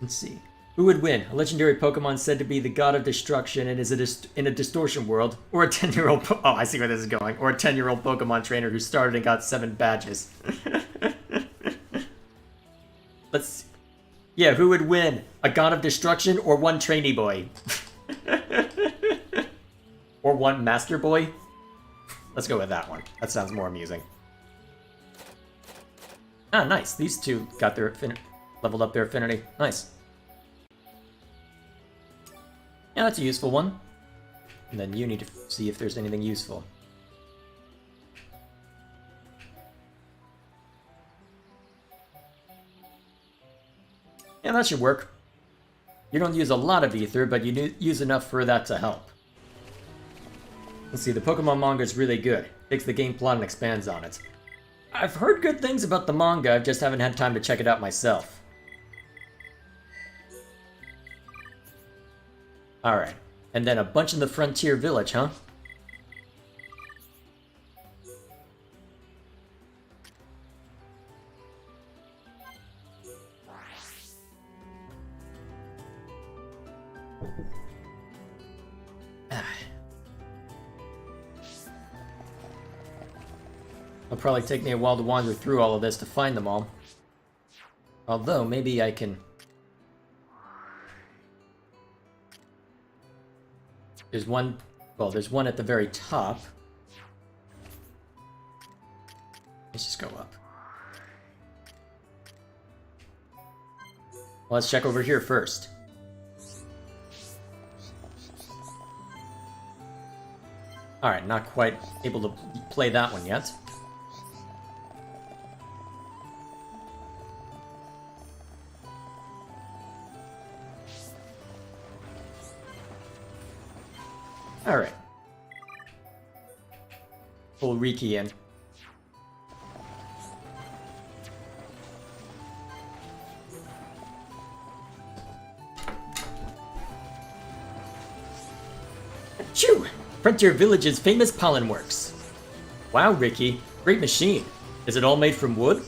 Let's see. Who would win? A legendary Pokemon said to be the god of destruction and is in a distortion world, or a 10-year-old oh, I see where this is going. Or a 10-year-old Pokemon trainer who started and got 7 badges. Let's see. Yeah, who would win? A god of destruction or one trainee boy? Or one master boy? Let's go with that one. That sounds more amusing. Ah, nice. These two got their leveled up their affinity. Nice. Yeah, that's a useful one. And then you need to see if there's anything useful. Yeah, that should work. You don't use a lot of ether, but you use enough for that to help. Let's see, the Pokemon manga is really good. Takes the game plot and expands on it. I've heard good things about the manga, I just haven't had time to check it out myself. Alright, and then a bunch in the Frontier Village, huh? It'll probably take me a while to wander through all of this to find them all. Although, maybe I can... There's one... Well, there's one at the very top. Let's just go up. Well, let's check over here first. Alright, not quite able to play that one yet. Alright. Pull Riki in. Achoo! Frontier Village's famous pollen works. Wow, Riki. Great machine. Is it all made from wood?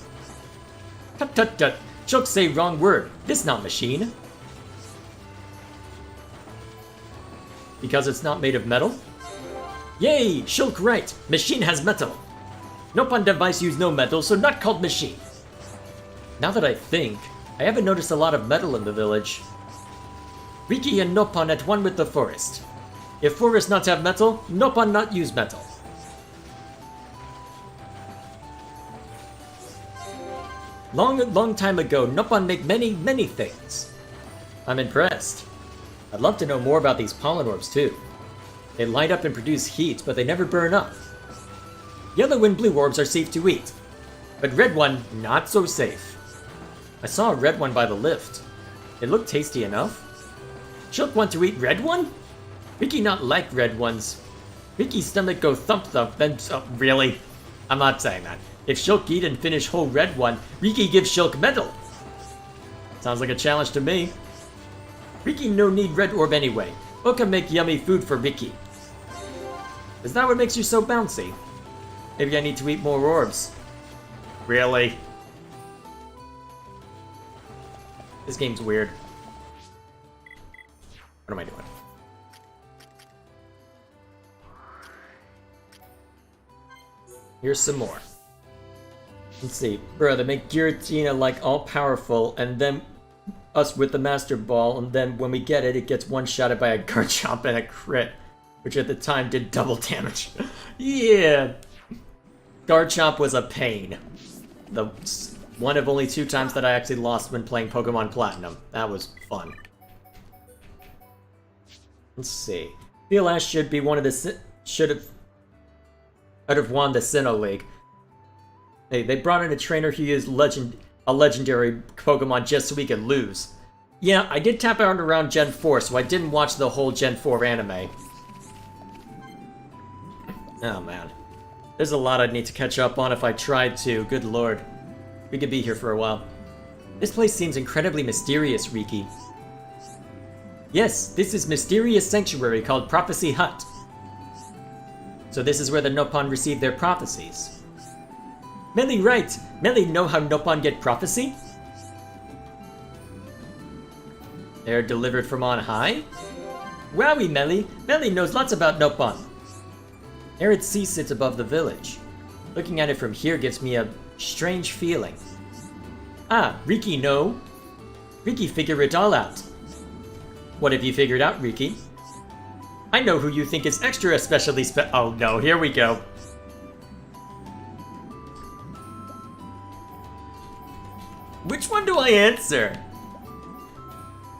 Tut tut tut. Shulk say wrong word. This not machine. Because it's not made of metal? Yay! Shulk right! Machine has metal! Nopon device use no metal, so not called machine. Now that I think, I haven't noticed a lot of metal in the village. Riki and Nopon at one with the forest. If forest not have metal, Nopon not use metal. Long time ago, Nopon make many things. I'm impressed. I'd love to know more about these Pollen Orbs too. They light up and produce heat, but they never burn up. Yellow and blue orbs are safe to eat, but red one, not so safe. I saw a red one by the lift. It looked tasty enough. Shulk want to eat red one? Riki not like red ones. Riki's stomach go thump thump, then really? I'm not saying that. If Shulk eat and finish whole red one, Riki gives Shulk medal. Sounds like a challenge to me. Riki no need red orb anyway. Oka make yummy food for Riki. Is that what makes you so bouncy? Maybe I need to eat more orbs. Really? This game's weird. What am I doing? Here's some more. Let's see. Bruh, they make Giratina like all-powerful, and then us with the Master Ball, and then when we get it, it gets one-shotted by a Garchomp and a crit, which at the time did double damage. Yeah! Garchomp was a pain. The one of only 2 times that I actually lost when playing Pokemon Platinum. That was fun. Let's see. Feel Ash should be one of the... I'd have won the Sinnoh League. Hey, they brought in a trainer who used a legendary Pokemon just so we could lose. Yeah, I did tap out around Gen 4, so I didn't watch the whole Gen 4 anime. Oh man. There's a lot I'd need to catch up on if I tried to, good lord. We could be here for a while. This place seems incredibly mysterious, Riki. Yes, this is mysterious sanctuary called Prophecy Hut. So this is where the Nopon receive their prophecies. Melly right! Melly know how Nopon get prophecy? They're delivered from on high? Wowie, Melly! Melly knows lots about Nopon. Arid Sea sits above the village. Looking at it from here gives me a strange feeling. Ah, Riki know. Riki figure it all out. What have you figured out, Riki? I know who you think is extra especially oh no, here we go. Which one do I answer?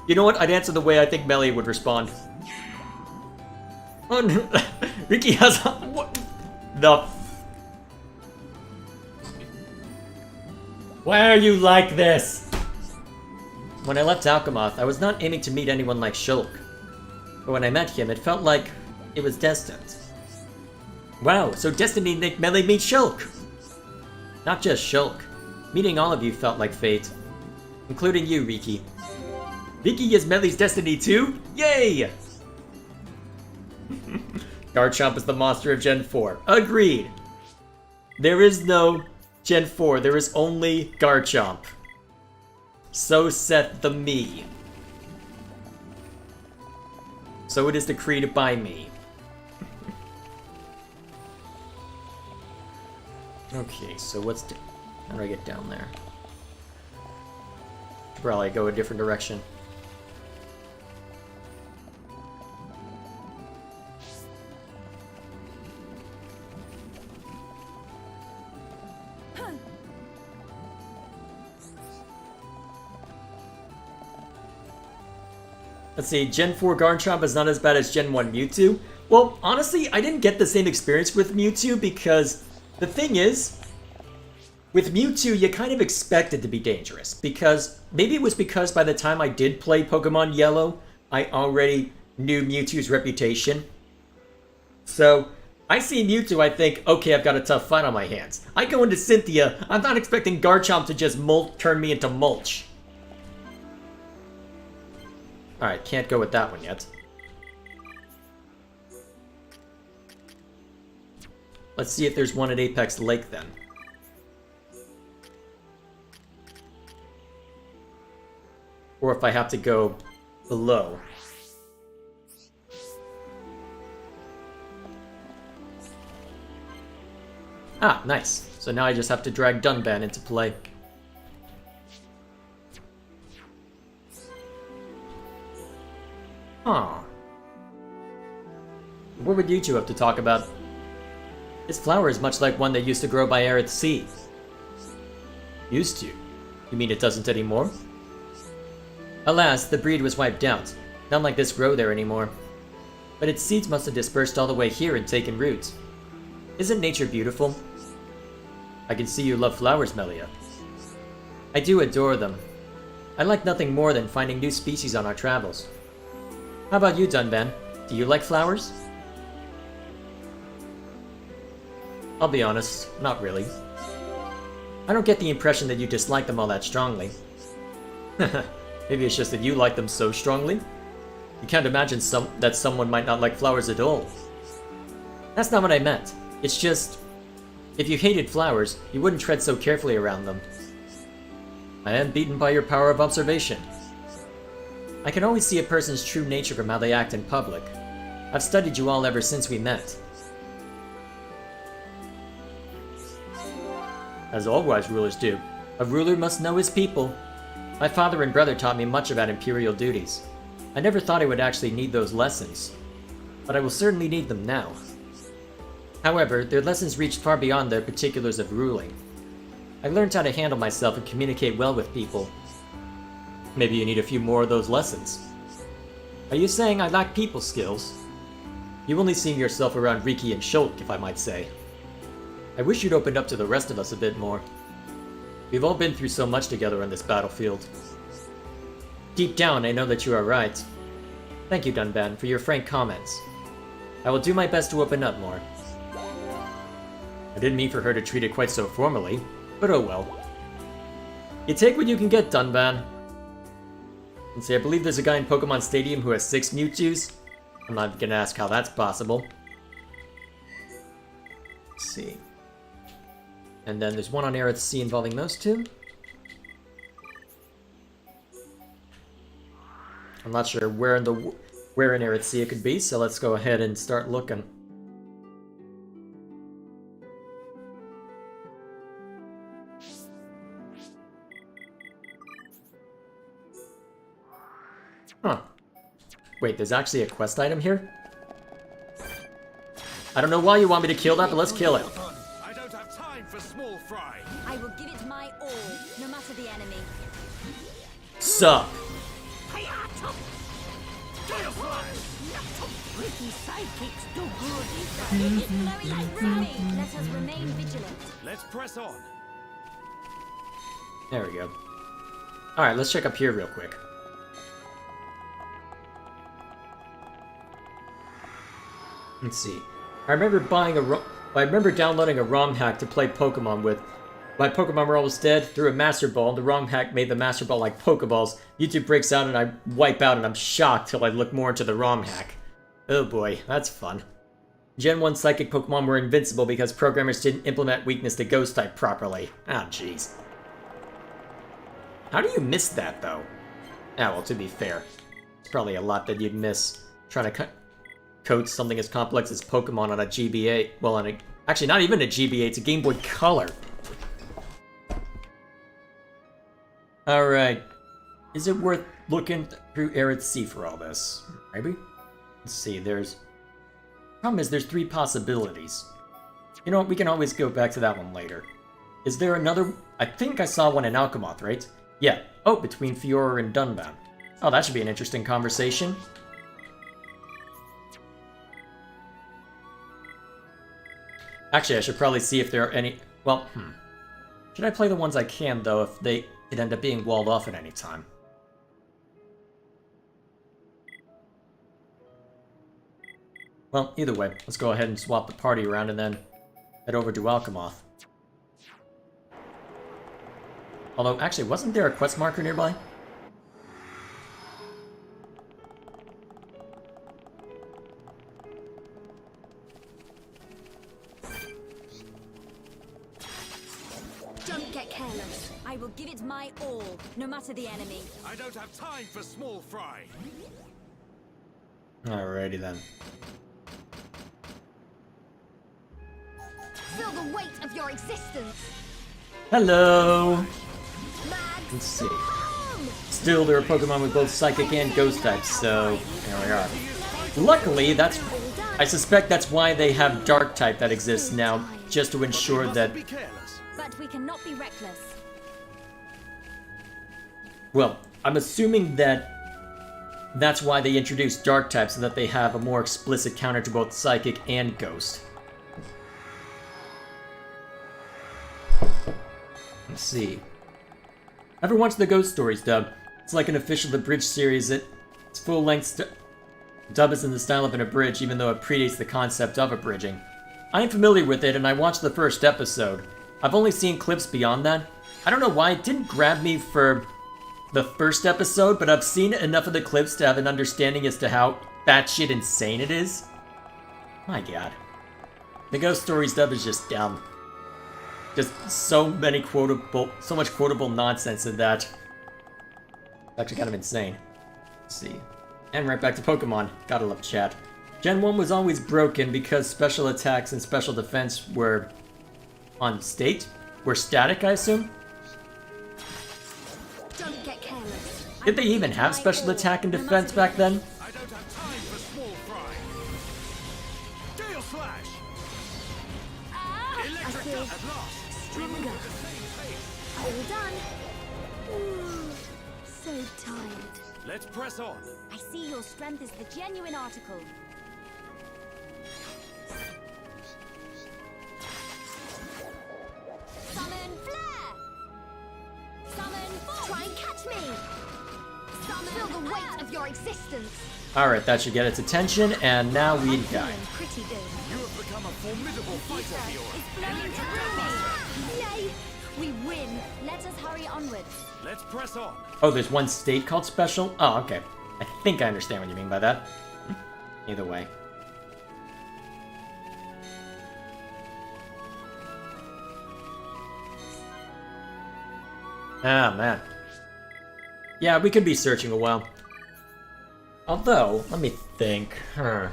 You know what? I'd answer the way I think Melly would respond. Oh no. Riki has what the Why are you like this? When I left Alchemoth, I was not aiming to meet anyone like Shulk. But when I met him, it felt like it was destined. Wow, so Destiny Nick Melee meets Shulk! Not just Shulk. Meeting all of you felt like fate. Including you, Riki. Riki is Melee's Destiny too? Yay! Garchomp is the monster of Gen 4. Agreed! There is no Gen 4, there is only Garchomp. So saith the me. So it is decreed by me. Okay, so how do I get down there? Probably go a different direction. Let's see, Gen 4 Garchomp is not as bad as Gen 1 Mewtwo. Well, honestly, I didn't get the same experience with Mewtwo because the thing is, with Mewtwo, you kind of expect it to be dangerous. Because, maybe it was because by the time I did play Pokemon Yellow, I already knew Mewtwo's reputation. So, I see Mewtwo, I think, okay, I've got a tough fight on my hands. I go into Cynthia, I'm not expecting Garchomp to just turn me into mulch. Alright, can't go with that one yet. Let's see if there's one at Apex Lake then. Or if I have to go below. Ah, nice. So now I just have to drag Dunban into play. Huh. What would you two have to talk about? This flower is much like one that used to grow by Aerith Sea. Used to? You mean it doesn't anymore? Alas, the breed was wiped out. None like this grow there anymore. But its seeds must have dispersed all the way here and taken root. Isn't nature beautiful? I can see you love flowers, Melia. I do adore them. I like nothing more than finding new species on our travels. How about you, Dunban? Do you like flowers? I'll be honest, not really. I don't get the impression that you dislike them all that strongly. Maybe it's just that you like them so strongly? You can't imagine that someone might not like flowers at all. That's not what I meant. It's just, if you hated flowers, you wouldn't tread so carefully around them. I am beaten by your power of observation. I can always see a person's true nature from how they act in public. I've studied you all ever since we met. As all wise rulers do, a ruler must know his people. My father and brother taught me much about imperial duties. I never thought I would actually need those lessons, but I will certainly need them now. However, their lessons reached far beyond the particulars of ruling. I learned how to handle myself and communicate well with people. Maybe you need a few more of those lessons. Are you saying I lack people skills? You only see yourself around Riki and Shulk, if I might say. I wish you'd opened up to the rest of us a bit more. We've all been through so much together on this battlefield. Deep down, I know that you are right. Thank you, Dunban, for your frank comments. I will do my best to open up more. I didn't mean for her to treat it quite so formally, but oh well. You take what you can get, Dunban. And see, I believe there's a guy in Pokemon Stadium who has 6 Mewtwo's. I'm not gonna ask how that's possible. Let's see. And then there's one on Aerith Sea involving those two. I'm not sure where in Aerith Sea it could be, so let's go ahead and start looking. Huh. Wait, there's actually a quest item here? I don't know why you want me to kill that, but let's kill it. I don't have time for small fry. I will give it my all, no matter the enemy. Sup? Ricky sidekicks do good. It's flowing like rain. Let us remain vigilant. Let's press on. There we go. Alright, let's check up here real quick. Let's see. I remember I remember downloading a ROM hack to play Pokemon with. My Pokemon were almost dead, threw a Master Ball, and the ROM hack made the Master Ball like Pokeballs. YouTube breaks out and I wipe out and I'm shocked till I look more into the ROM hack. Oh boy, that's fun. Gen 1 Psychic Pokemon were invincible because programmers didn't implement weakness to Ghost type properly. Ah, jeez. How do you miss that, though? Ah, well, to be fair, it's probably a lot that you'd miss trying to code something as complex as Pokemon on a GBA. Well, on a... Actually, not even a GBA, it's a Game Boy Color. Alright. Is it worth looking through Arid Sea for all this? Maybe? Let's see, there's... Problem is, there's 3 possibilities. You know what, we can always go back to that one later. Is there another... I think I saw one in Alchemoth, right? Yeah. Oh, between Fiora and Dunbound. Oh, that should be an interesting conversation. Actually, I should probably see if there are any... Well, Should I play the ones I can, though, if they could end up being walled off at any time? Well, either way, let's go ahead and swap the party around and then head over to Alchemoth. Although, actually, wasn't there a quest marker nearby? Don't get careless. I will give it my all, no matter the enemy. I don't have time for small fry. Alrighty then. Feel the weight of your existence. Hello! Mags, Let's see. home! Still, there are Pokemon with both Psychic and Ghost types, so there we are. Luckily, I suspect that's why they have Dark type that exists now, just to ensure that... Be careless. But we cannot be reckless. Well, I'm assuming that that's why they introduced Dark type, so that they have a more explicit counter to both Psychic and Ghost. Let's see. Ever watched the Ghost Stories dub? It's like an official abridged series. Its full-length dub is in the style of an abridged, even though it predates the concept of abridging. I am familiar with it, and I watched the first episode. I've only seen clips beyond that. I don't know why it didn't grab me for the first episode, but I've seen enough of the clips to have an understanding as to how batshit insane it is. My god. The Ghost Stories dub is just dumb. Just so much quotable nonsense in that. It's actually kind of insane. Let's see. And right back to Pokemon. Gotta love chat. Gen 1 was always broken because special attacks and special defense were were static, I assume? Don't get careless. Did they even have special attack and defense back then? I don't have time for small fry. Gale slash. Electric feel at last. stronger. All done. So tired. Let's press on. I see your strength is the genuine article. Summon flare! Summon force! Try and catch me! Summon feel the weight of your existence. Alright, that should get its attention, and now we I'm die. feeling pretty good. You have become a formidable fighter, It's Fiora. blowing through me. Yay! We win. Let us hurry onwards. Let's press on. Oh, there's one state called special? Oh, okay. I think I understand what you mean by that. Either way. Ah, man. Yeah, we could be searching a while. Although, let me think. Do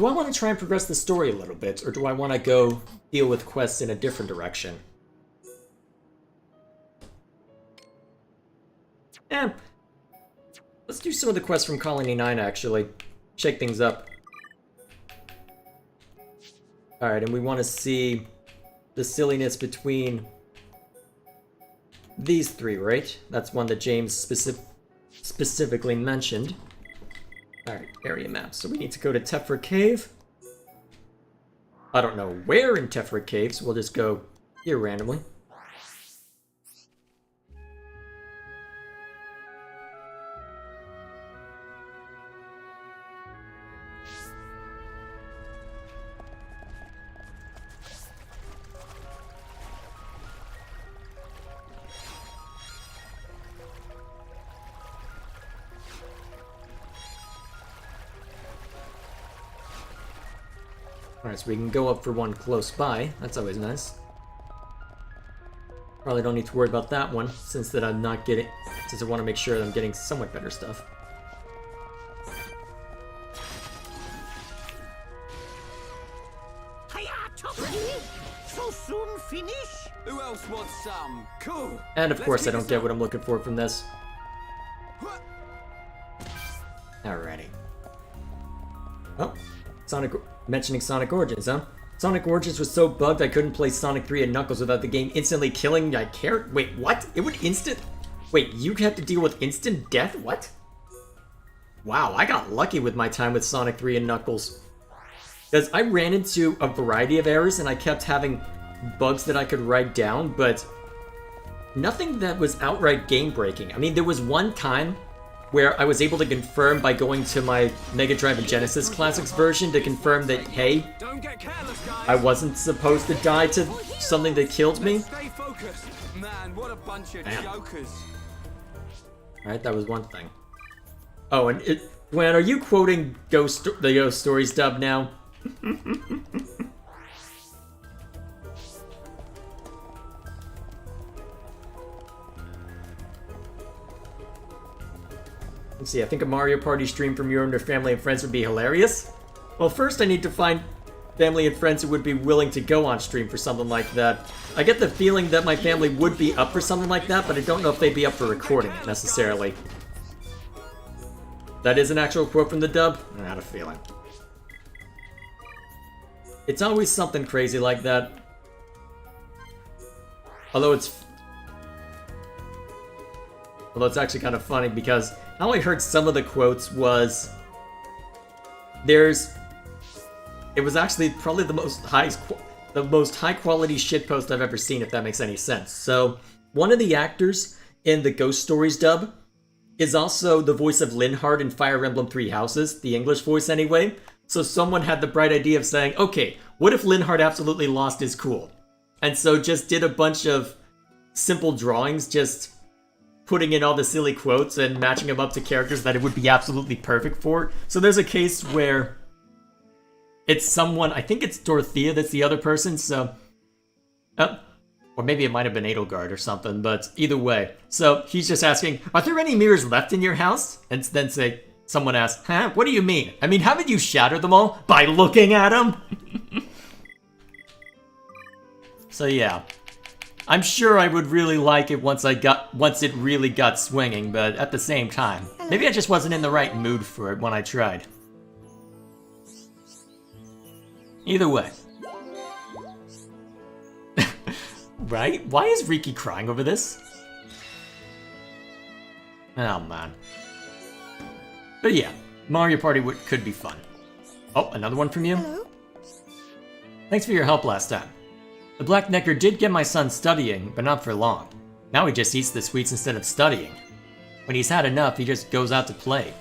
I want to try and progress the story a little bit, or do I want to go deal with quests in a different direction? Let's do some of the quests from Colony 9, actually. Shake things up. Alright, and we want to see the silliness between these 3, right? That's one that James specifically mentioned. Alright, area map. So we need to go to Tephra Cave. I don't know where in Tephra Cave, so we'll just go here randomly. Alright, so we can go up for one close by. That's always nice. Probably don't need to worry about that one, since I want to make sure that I'm getting somewhat better stuff. Hiya, Toppity! So soon finish? Who else wants some? Cool. And of Let's course I kick don't us get off. what I'm looking for from this. What? Alrighty. Oh, mentioning Sonic Origins, huh? Sonic Origins was so bugged I couldn't play Sonic 3 and Knuckles without the game instantly killing my character. Wait, what? It would Wait, you have to deal with instant death? What? Wow, I got lucky with my time with Sonic 3 and Knuckles. Because I ran into a variety of errors and I kept having bugs that I could write down, but nothing that was outright game-breaking. I mean, there was one time where I was able to confirm by going to my Mega Drive and Genesis Classics version to confirm that, hey, Don't get careless, guys. I wasn't supposed to die to something that killed me. Stay focused. Man, what a bunch of Damn. jokers. Alright, that was one thing. Oh, and Gwen, are you quoting the Ghost Stories dub now? Let's see, I think a Mario Party stream from you and your family and friends would be hilarious. Well, first I need to find family and friends who would be willing to go on stream for something like that. I get the feeling that my family would be up for something like that, but I don't know if they'd be up for recording it necessarily. That is an actual quote from the dub? I had a feeling. It's always something crazy like that. Although it's actually kind of funny because how I heard some of the quotes was it was actually probably the most high quality shitpost I've ever seen, if that makes any sense. So one of the actors in the Ghost Stories dub is also the voice of Linhardt in Fire Emblem Three Houses, the English voice anyway. So someone had the bright idea of saying, okay, what if Linhardt absolutely lost his cool? And so just did a bunch of simple drawings, just putting in all the silly quotes and matching them up to characters that it would be absolutely perfect for. So there's a case where it's someone, I think it's Dorothea that's the other person, so... or maybe it might have been Edelgard or something, but either way. So he's just asking, are there any mirrors left in your house? And then someone asks, huh, what do you mean? I mean, haven't you shattered them all? By looking at them? So yeah. I'm sure I would really like it once it really got swinging, but at the same time, maybe I just wasn't in the right mood for it when I tried. Either way. Right? Why is Riki crying over this? Oh man. But yeah, Mario Party could be fun. Oh, another one from you? Hello? Thanks for your help last time. The Black Necker did get my son studying, but not for long. Now he just eats the sweets instead of studying. When he's had enough, he just goes out to play.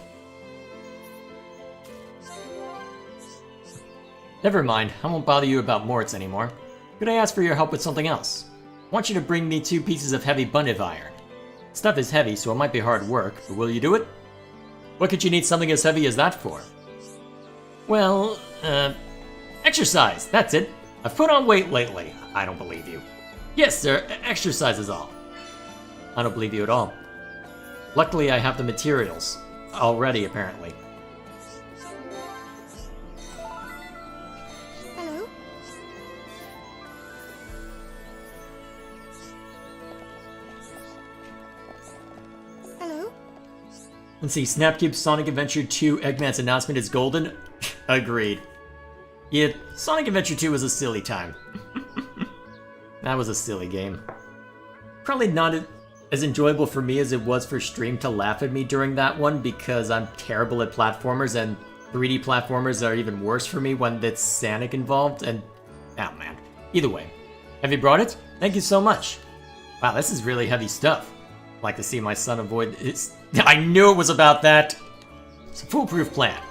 Never mind, I won't bother you about Moritz anymore. Could I ask for your help with something else? I want you to bring me 2 pieces of heavy bunnive iron. Stuff is heavy, so it might be hard work, but will you do it? What could you need something as heavy as that for? Well, exercise, that's it. I've put on weight lately. I don't believe you. Yes, sir, exercise is all. I don't believe you at all. Luckily, I have the materials. Already, apparently. Hello? Hello? Let's see, Snapcube Sonic Adventure 2 Eggman's announcement is golden? Agreed. Yeah, Sonic Adventure 2 was a silly time. That was a silly game. Probably not as enjoyable for me as it was for Stream to laugh at me during that one, because I'm terrible at platformers, and 3D platformers are even worse for me when it's Sonic involved, and... oh man. Either way. Have you brought it? Thank you so much. Wow, this is really heavy stuff. Like to see my son avoid this. I knew it was about that! It's a foolproof plan.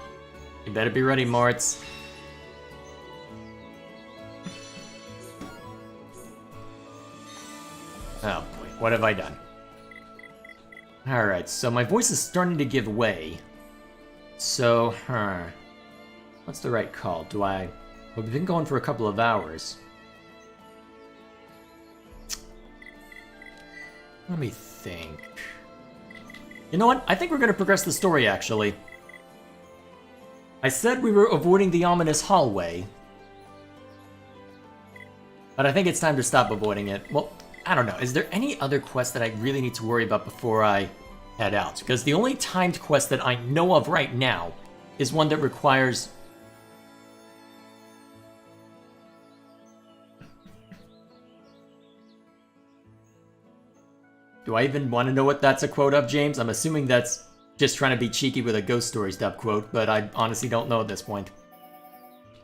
You better be ready, Moritz. Oh boy, what have I done? Alright, so my voice is starting to give way. So, what's the right call? Do I But we've been going for a couple of hours. Let me think. You know what? I think we're going to progress the story, actually. I said we were avoiding the ominous hallway. But I think it's time to stop avoiding it. Well, I don't know. Is there any other quest that I really need to worry about before I head out? Because the only timed quest that I know of right now is one that requires... Do I even want to know what that's a quote of, James? I'm assuming that's just trying to be cheeky with a Ghost Stories dub quote, but I honestly don't know at this point.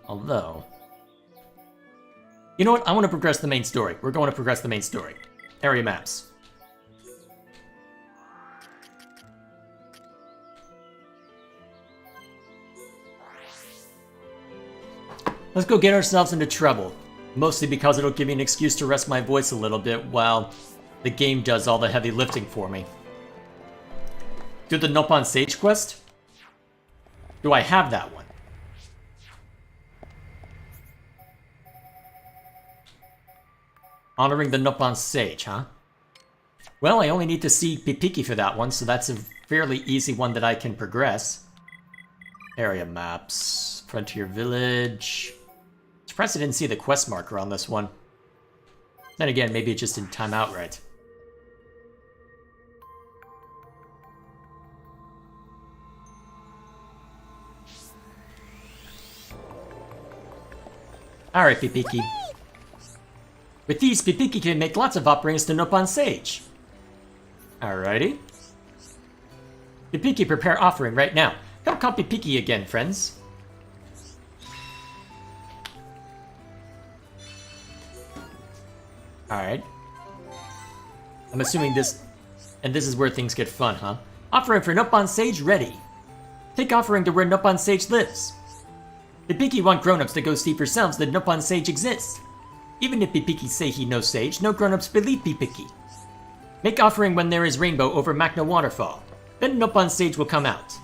Although... You know what? I want to progress the main story. We're going to progress the main story. Area maps. Let's go get ourselves into trouble. Mostly because it'll give me an excuse to rest my voice a little bit while the game does all the heavy lifting for me. Do the Nopon Sage quest? Do I have that one? Honoring the Nopon Sage, huh? Well, I only need to see Pipiki for that one, so that's a fairly easy one that I can progress. Area maps. Frontier Village. Surprised I didn't see the quest marker on this one. Then again, maybe it just didn't time out right. Alright, Pipiki. With these, Pipiki can make lots of offerings to Nopon Sage. Alrighty. Pipiki, prepare offering right now. Come call Pipiki again, friends. Alright. I'm assuming this... And this is where things get fun, huh? Offering for Nopon Sage ready. Take offering to where Nopon Sage lives. Pipiki want grown-ups to go see for themselves that Nopon Sage exists. Even if Pipiki say he knows Sage, no grown-ups believe Pipiki. Make offering when there is rainbow over Magna Waterfall. Then Nopon Sage will come out.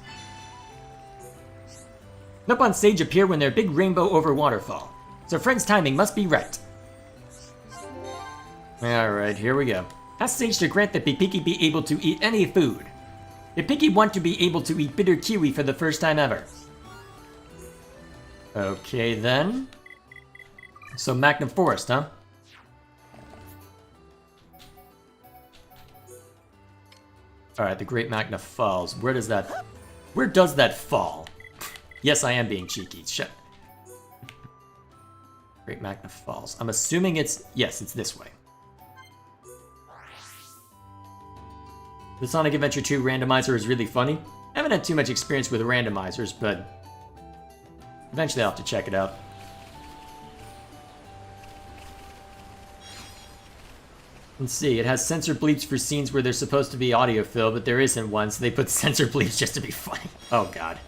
Nopon Sage appear when there big rainbow over waterfall. So friend's timing must be right. Alright, here we go. Ask Sage to grant that Pipiki be able to eat any food. Pipiki want to be able to eat bitter kiwi for the first time ever. Okay then. So Magnum Forest, huh? Alright, the Great Magna Falls. Where does that fall? Yes, I am being cheeky. Shut. Great Magna Falls. I'm assuming it's... Yes, it's this way. The Sonic Adventure 2 randomizer is really funny. I haven't had too much experience with randomizers, but... Eventually I'll have to check it out. Let's see, it has censor bleeps for scenes where there's supposed to be audio fill, but there isn't one, so they put censor bleeps just to be funny. Oh god.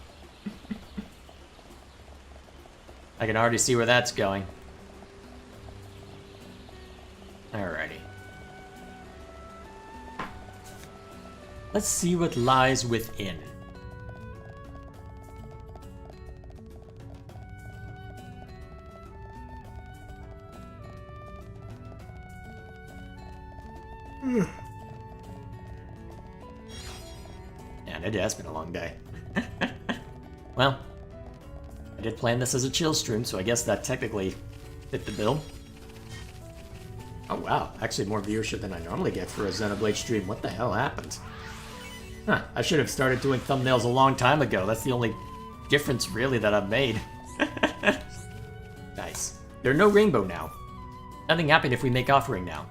I can already see where that's going. Alrighty. Let's see what lies within. And it has been a long day. Well, I did plan this as a chill stream, so I guess that technically fit the bill. Oh wow, actually more viewership than I normally get for a Xenoblade stream. What the hell happened? Huh, I should have started doing thumbnails a long time ago. That's the only difference really that I've made. Nice. There's no rainbow now. Nothing happened if we make offering now.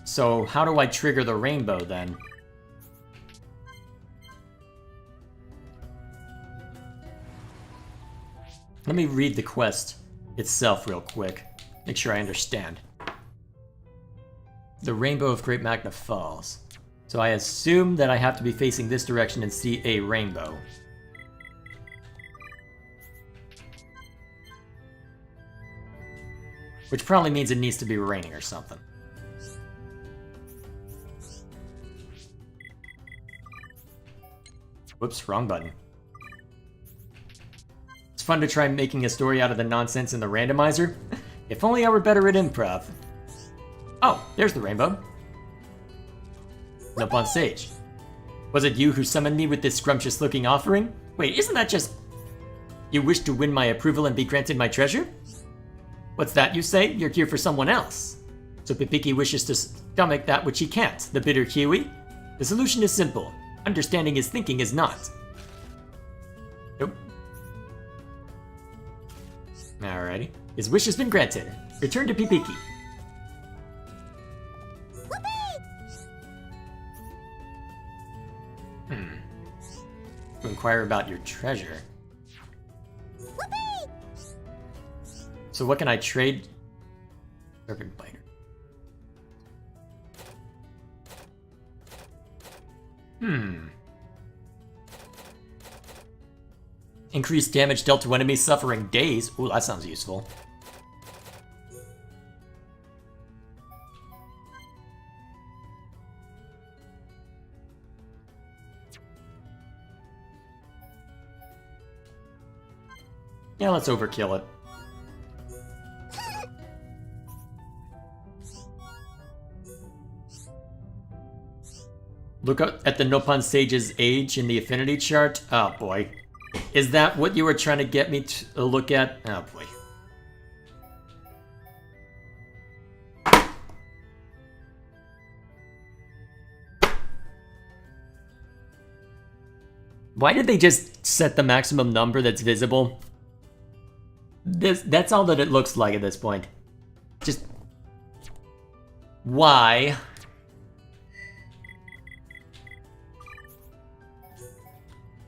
So how do I trigger the rainbow then? Let me read the quest itself real quick. Make sure I understand. The rainbow of Great Magna Falls. So I assume that I have to be facing this direction and see a rainbow. Which probably means it needs to be raining or something. Whoops, wrong button. fun to try making a story out of the nonsense in the randomizer. If only I were better at improv. Oh, there's the rainbow. Up on stage. Was it you who summoned me with this scrumptious-looking offering? Wait, isn't that just... You wish to win my approval and be granted my treasure? What's that you say? You're here for someone else. So Pipiki wishes to stomach that which he can't, the bitter kiwi? The solution is simple. Understanding his thinking is not. Nope. Alrighty. His wish has been granted. Return to Pipiki. To inquire about your treasure. So what can I trade? Serpent biter. Increased damage dealt to enemies suffering days. Ooh, that sounds useful. Yeah, let's overkill it. Look at the Nopon Sage's age in the affinity chart. Oh boy. Is that what you were trying to get me to look at? Oh boy. Why did they just set the maximum number that's visible? That's all that it looks like at this point. Just... Why?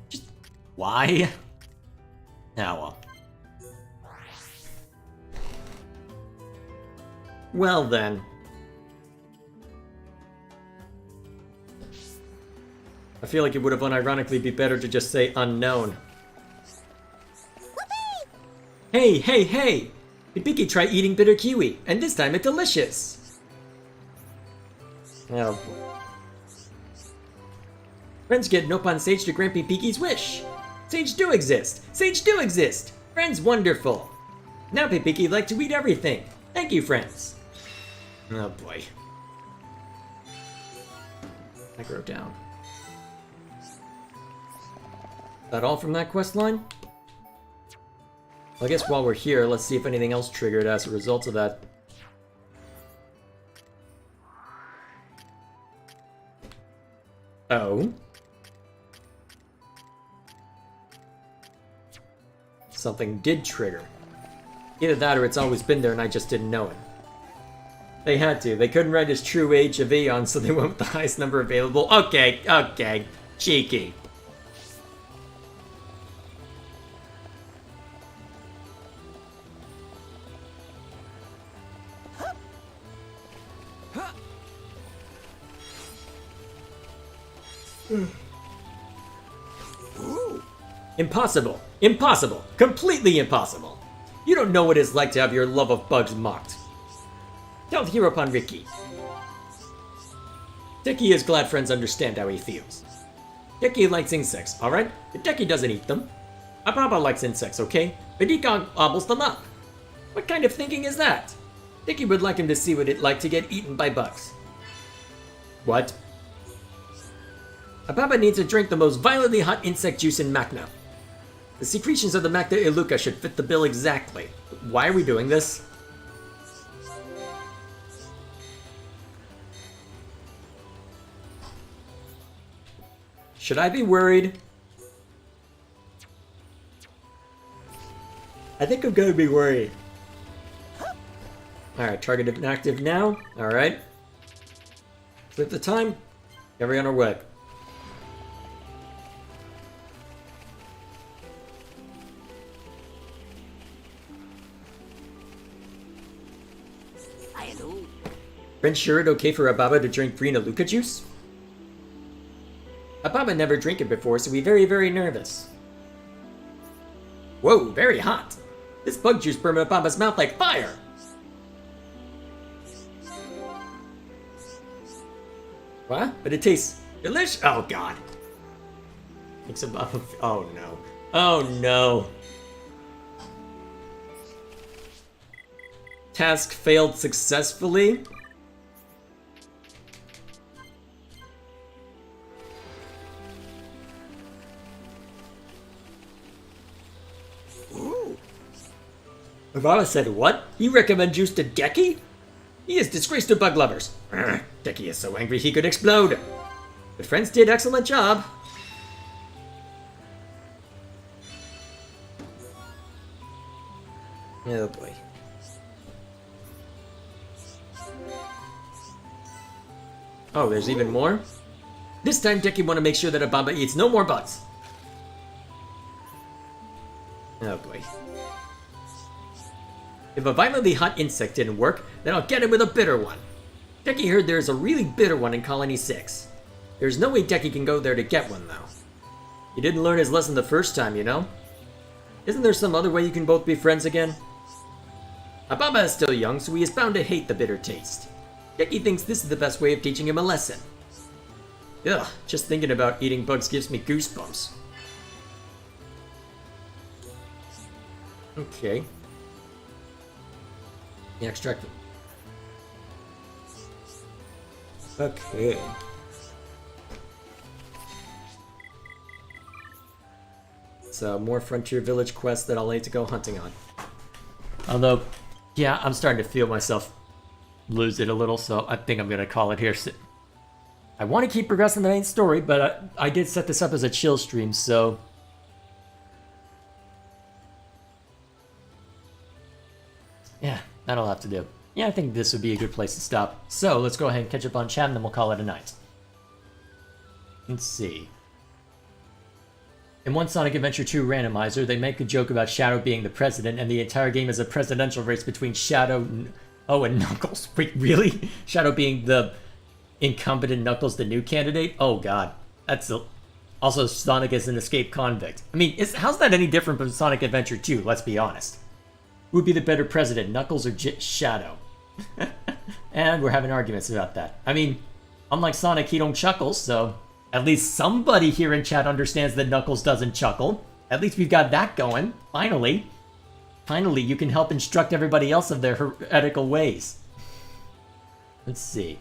Just... Why? Oh well. Well then. I feel like it would have unironically be better to just say unknown. Hey, hey, hey! Pipiki try eating bitter kiwi, and this time it's delicious! Oh. Friends get Nopon Sage to grant Pipiki's wish! Sage do exist! Sage do exist! Friends wonderful! Now Pipiki like to eat everything! Thank you, friends! Oh boy. I grow down. That all from that quest line? Well, I guess while we're here, let's see if anything else triggered as a result of that. Oh? Something did trigger. Either that or it's always been there and I just didn't know it. They had to. They couldn't write his true age of Aeon, so they went with the highest number available. Okay, okay. Cheeky. Impossible! Impossible! Completely impossible! You don't know what it's like to have your love of bugs mocked. Tell Hiropon Riki. Deki is glad friends understand how he feels. Deki likes insects, alright? But Deki doesn't eat them. Ababa likes insects, okay? But he gobbles them up. What kind of thinking is that? Deki would like him to see what it's like to get eaten by bugs. What? Ababa needs to drink the most violently hot insect juice in Magna. The secretions of the Magna Iluka should fit the bill exactly. Why are we doing this? Should I be worried? I think I'm gonna be worried. Alright, target inactive now. Alright. Flip the time. Carry on our way. Friends sure it okay for Ababa to drink green Iluka juice? Ababa never drank it before, so we're very, very nervous. Whoa, very hot! This bug juice burned Ababa's mouth like fire! What? But it tastes delicious. Oh god. Makes Ababa. Oh no. Oh no. task failed successfully. Avara said, what? You recommend juice to Deki? He is disgrace to bug lovers. Deki is so angry he could explode. The friends did excellent job. Oh boy. Oh, there's even more? This time Deki want to make sure that Ababa eats no more bugs. Oh boy. If a violently hot insect didn't work, then I'll get him with a bitter one. Deki heard there's a really bitter one in Colony 6. There's no way Deki can go there to get one, though. He didn't learn his lesson the first time, you know? Isn't there some other way you can both be friends again? Ababa is still young, so he is bound to hate the bitter taste. Deki thinks this is the best way of teaching him a lesson. Ugh, just thinking about eating bugs gives me goosebumps. Okay. Yeah, extract them. Okay. So, more Frontier Village quests that I'll need to go hunting on. Although, yeah, I'm starting to feel myself lose it a little, so I think I'm going to call it here. I want to keep progressing the main story, but I did set this up as a chill stream, so... yeah, that'll have to do. Yeah, I think this would be a good place to stop. So, let's go ahead and catch up on chat, and then we'll call it a night. Let's see. In one Sonic Adventure 2 randomizer, they make a joke about Shadow being the president, and the entire game is a presidential race between Shadow and Knuckles. Wait, really? Shadow being the incumbent and Knuckles the new candidate? Oh god. Also, Sonic is an escaped convict. I mean, how's that any different from Sonic Adventure 2, let's be honest? Who would be the better president, Knuckles or Shadow? And we're having arguments about that. I mean, unlike Sonic, he don't chuckle, so... at least somebody here in chat understands that Knuckles doesn't chuckle. At least we've got that going. Finally. Finally, you can help instruct everybody else of their heretical ways. Let's see.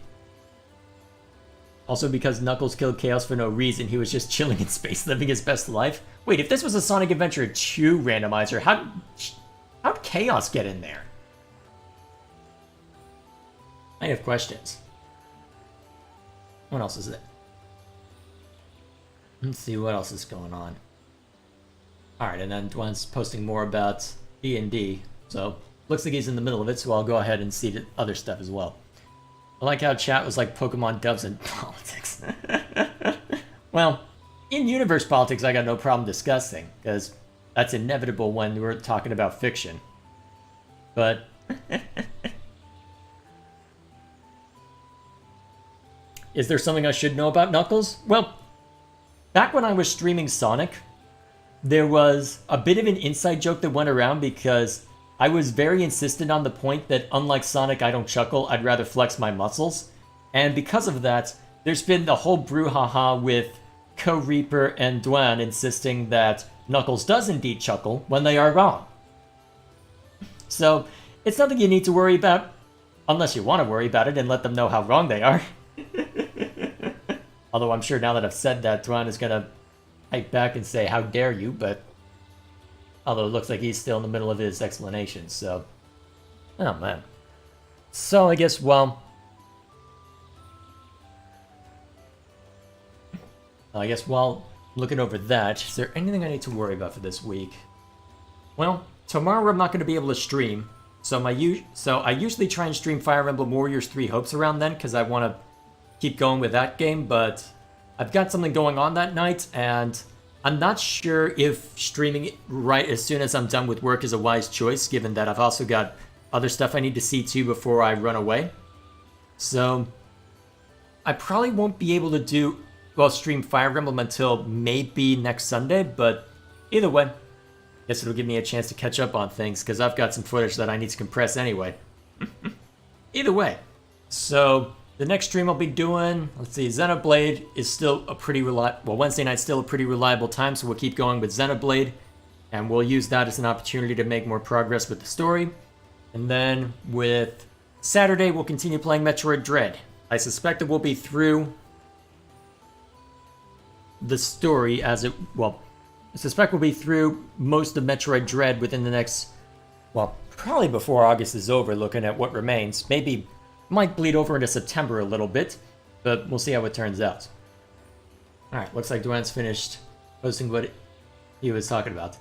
Also, because Knuckles killed Chaos for no reason, he was just chilling in space, living his best life. Wait, if this was a Sonic Adventure 2 randomizer, how'd Chaos get in there? I have questions. What else is it? Let's see what else is going on. Alright, and then Dwen's posting more about D&D, so looks like he's in the middle of it, so I'll go ahead and see the other stuff as well. I like how chat was like Pokemon devs and politics. Well, in-universe politics I got no problem discussing, because that's inevitable when we're talking about fiction. But... is there something I should know about Knuckles? Well, back when I was streaming Sonic, there was a bit of an inside joke that went around because I was very insistent on the point that unlike Sonic, I don't chuckle, I'd rather flex my muscles. And because of that, there's been the whole brouhaha with Co-Reaper and Dwen insisting that Knuckles does indeed chuckle when they are wrong. So, it's nothing you need to worry about, unless you want to worry about it and let them know how wrong they are. Although I'm sure now that I've said that, Dwan is gonna hype back and say, how dare you, but... although it looks like he's still in the middle of his explanation, so... oh, man. So, I guess, well... while looking over that, is there anything I need to worry about for this week? Well, tomorrow I'm not going to be able to stream, so I usually try and stream Fire Emblem Warriors 3 Hopes around then, because I want to keep going with that game, but I've got something going on that night, and I'm not sure if streaming it right as soon as I'm done with work is a wise choice, given that I've also got other stuff I need to see to before I run away. So, I probably won't be able to stream Fire Emblem until maybe next Sunday, but either way, I guess it'll give me a chance to catch up on things, because I've got some footage that I need to compress anyway. Either way, so... the next stream I'll be doing, let's see, Xenoblade is still a pretty reliable... well, Wednesday night's still a pretty reliable time, so we'll keep going with Xenoblade. And we'll use that as an opportunity to make more progress with the story. And then with Saturday, we'll continue playing Metroid Dread. I suspect that we'll be through the story as it, well, I suspect we'll be through most of Metroid Dread within the next, well, probably before August is over, looking at what remains. Maybe might bleed over into September a little bit, but we'll see how it turns out. Alright, looks like Dwayne's finished posting what he was talking about.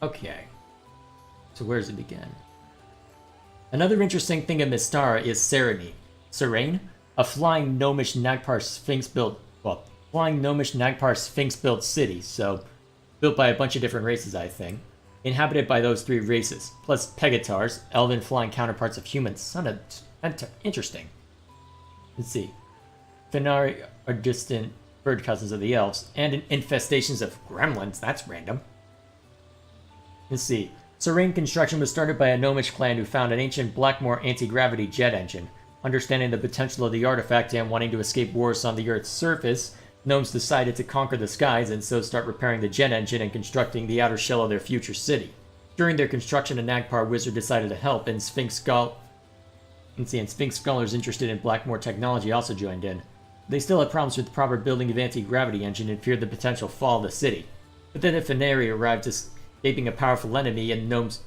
Okay. So where does it begin? Another interesting thing in Mystara is Serene, a flying gnomish Nagpar Sphinx-built, well, flying gnomish Nagpar Sphinx-built city, so built by a bunch of different races, I think. Inhabited by those 3 races, plus Pegatars, elven flying counterparts of humans. Interesting. Let's see. Fenari are distant bird cousins of the elves, and infestations of gremlins. That's random. Let's see. Serene construction was started by a gnomish clan who found an ancient Blackmore anti-gravity jet engine. Understanding the potential of the artifact and wanting to escape wars on the Earth's surface, gnomes decided to conquer the skies and so start repairing the jet engine and constructing the outer shell of their future city. During their construction, a Nagpar wizard decided to help, and Sphinx scholars interested in Blackmore technology also joined in. They still had problems with the proper building of anti-gravity engine and feared the potential fall of the city. But then a Fenari arrived, escaping a powerful enemy, and gnomes,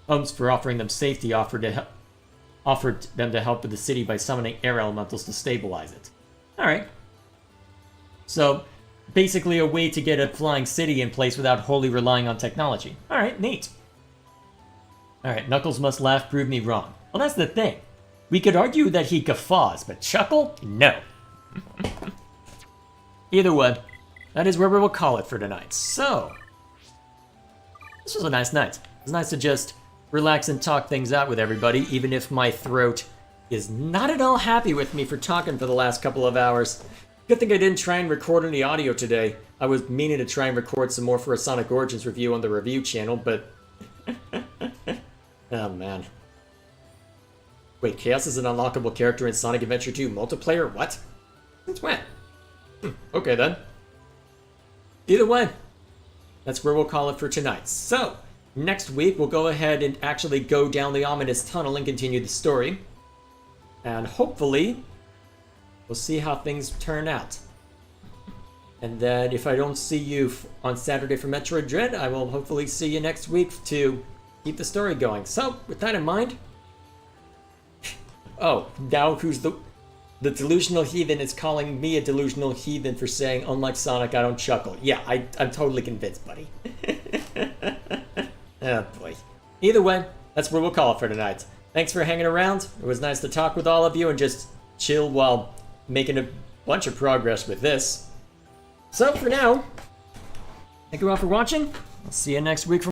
for offering them safety, offered them to help with the city by summoning air elementals to stabilize it. Alright. So, basically a way to get a flying city in place without wholly relying on technology. Alright, neat. Alright, Knuckles must laugh, prove me wrong. Well, that's the thing. We could argue that he guffaws, but chuckle? No. Either way, that is where we will call it for tonight. So, this was a nice night. It was nice to just relax and talk things out with everybody, even if my throat is not at all happy with me for talking for the last couple of hours. Good thing I didn't try and record any audio today. I was meaning to try and record some more for a Sonic Origins review on the review channel, but... oh, man. Wait, Chaos is an unlockable character in Sonic Adventure 2 multiplayer? What? Since when? Okay, then. Either way, that's where we'll call it for tonight. So, next week we'll go ahead and actually go down the ominous tunnel and continue the story. And hopefully, we'll see how things turn out. And then if I don't see you on Saturday for Metroid Dread, I will hopefully see you next week to keep the story going. So, with that in mind... oh, now who's the delusional heathen is calling me a delusional heathen for saying, unlike Sonic, I don't chuckle. Yeah, I'm totally convinced, buddy. Oh, boy. Either way, that's where we'll call it for tonight. Thanks for hanging around. It was nice to talk with all of you and just chill while making a bunch of progress with this. So, for now, thank you all for watching. I'll see you next week for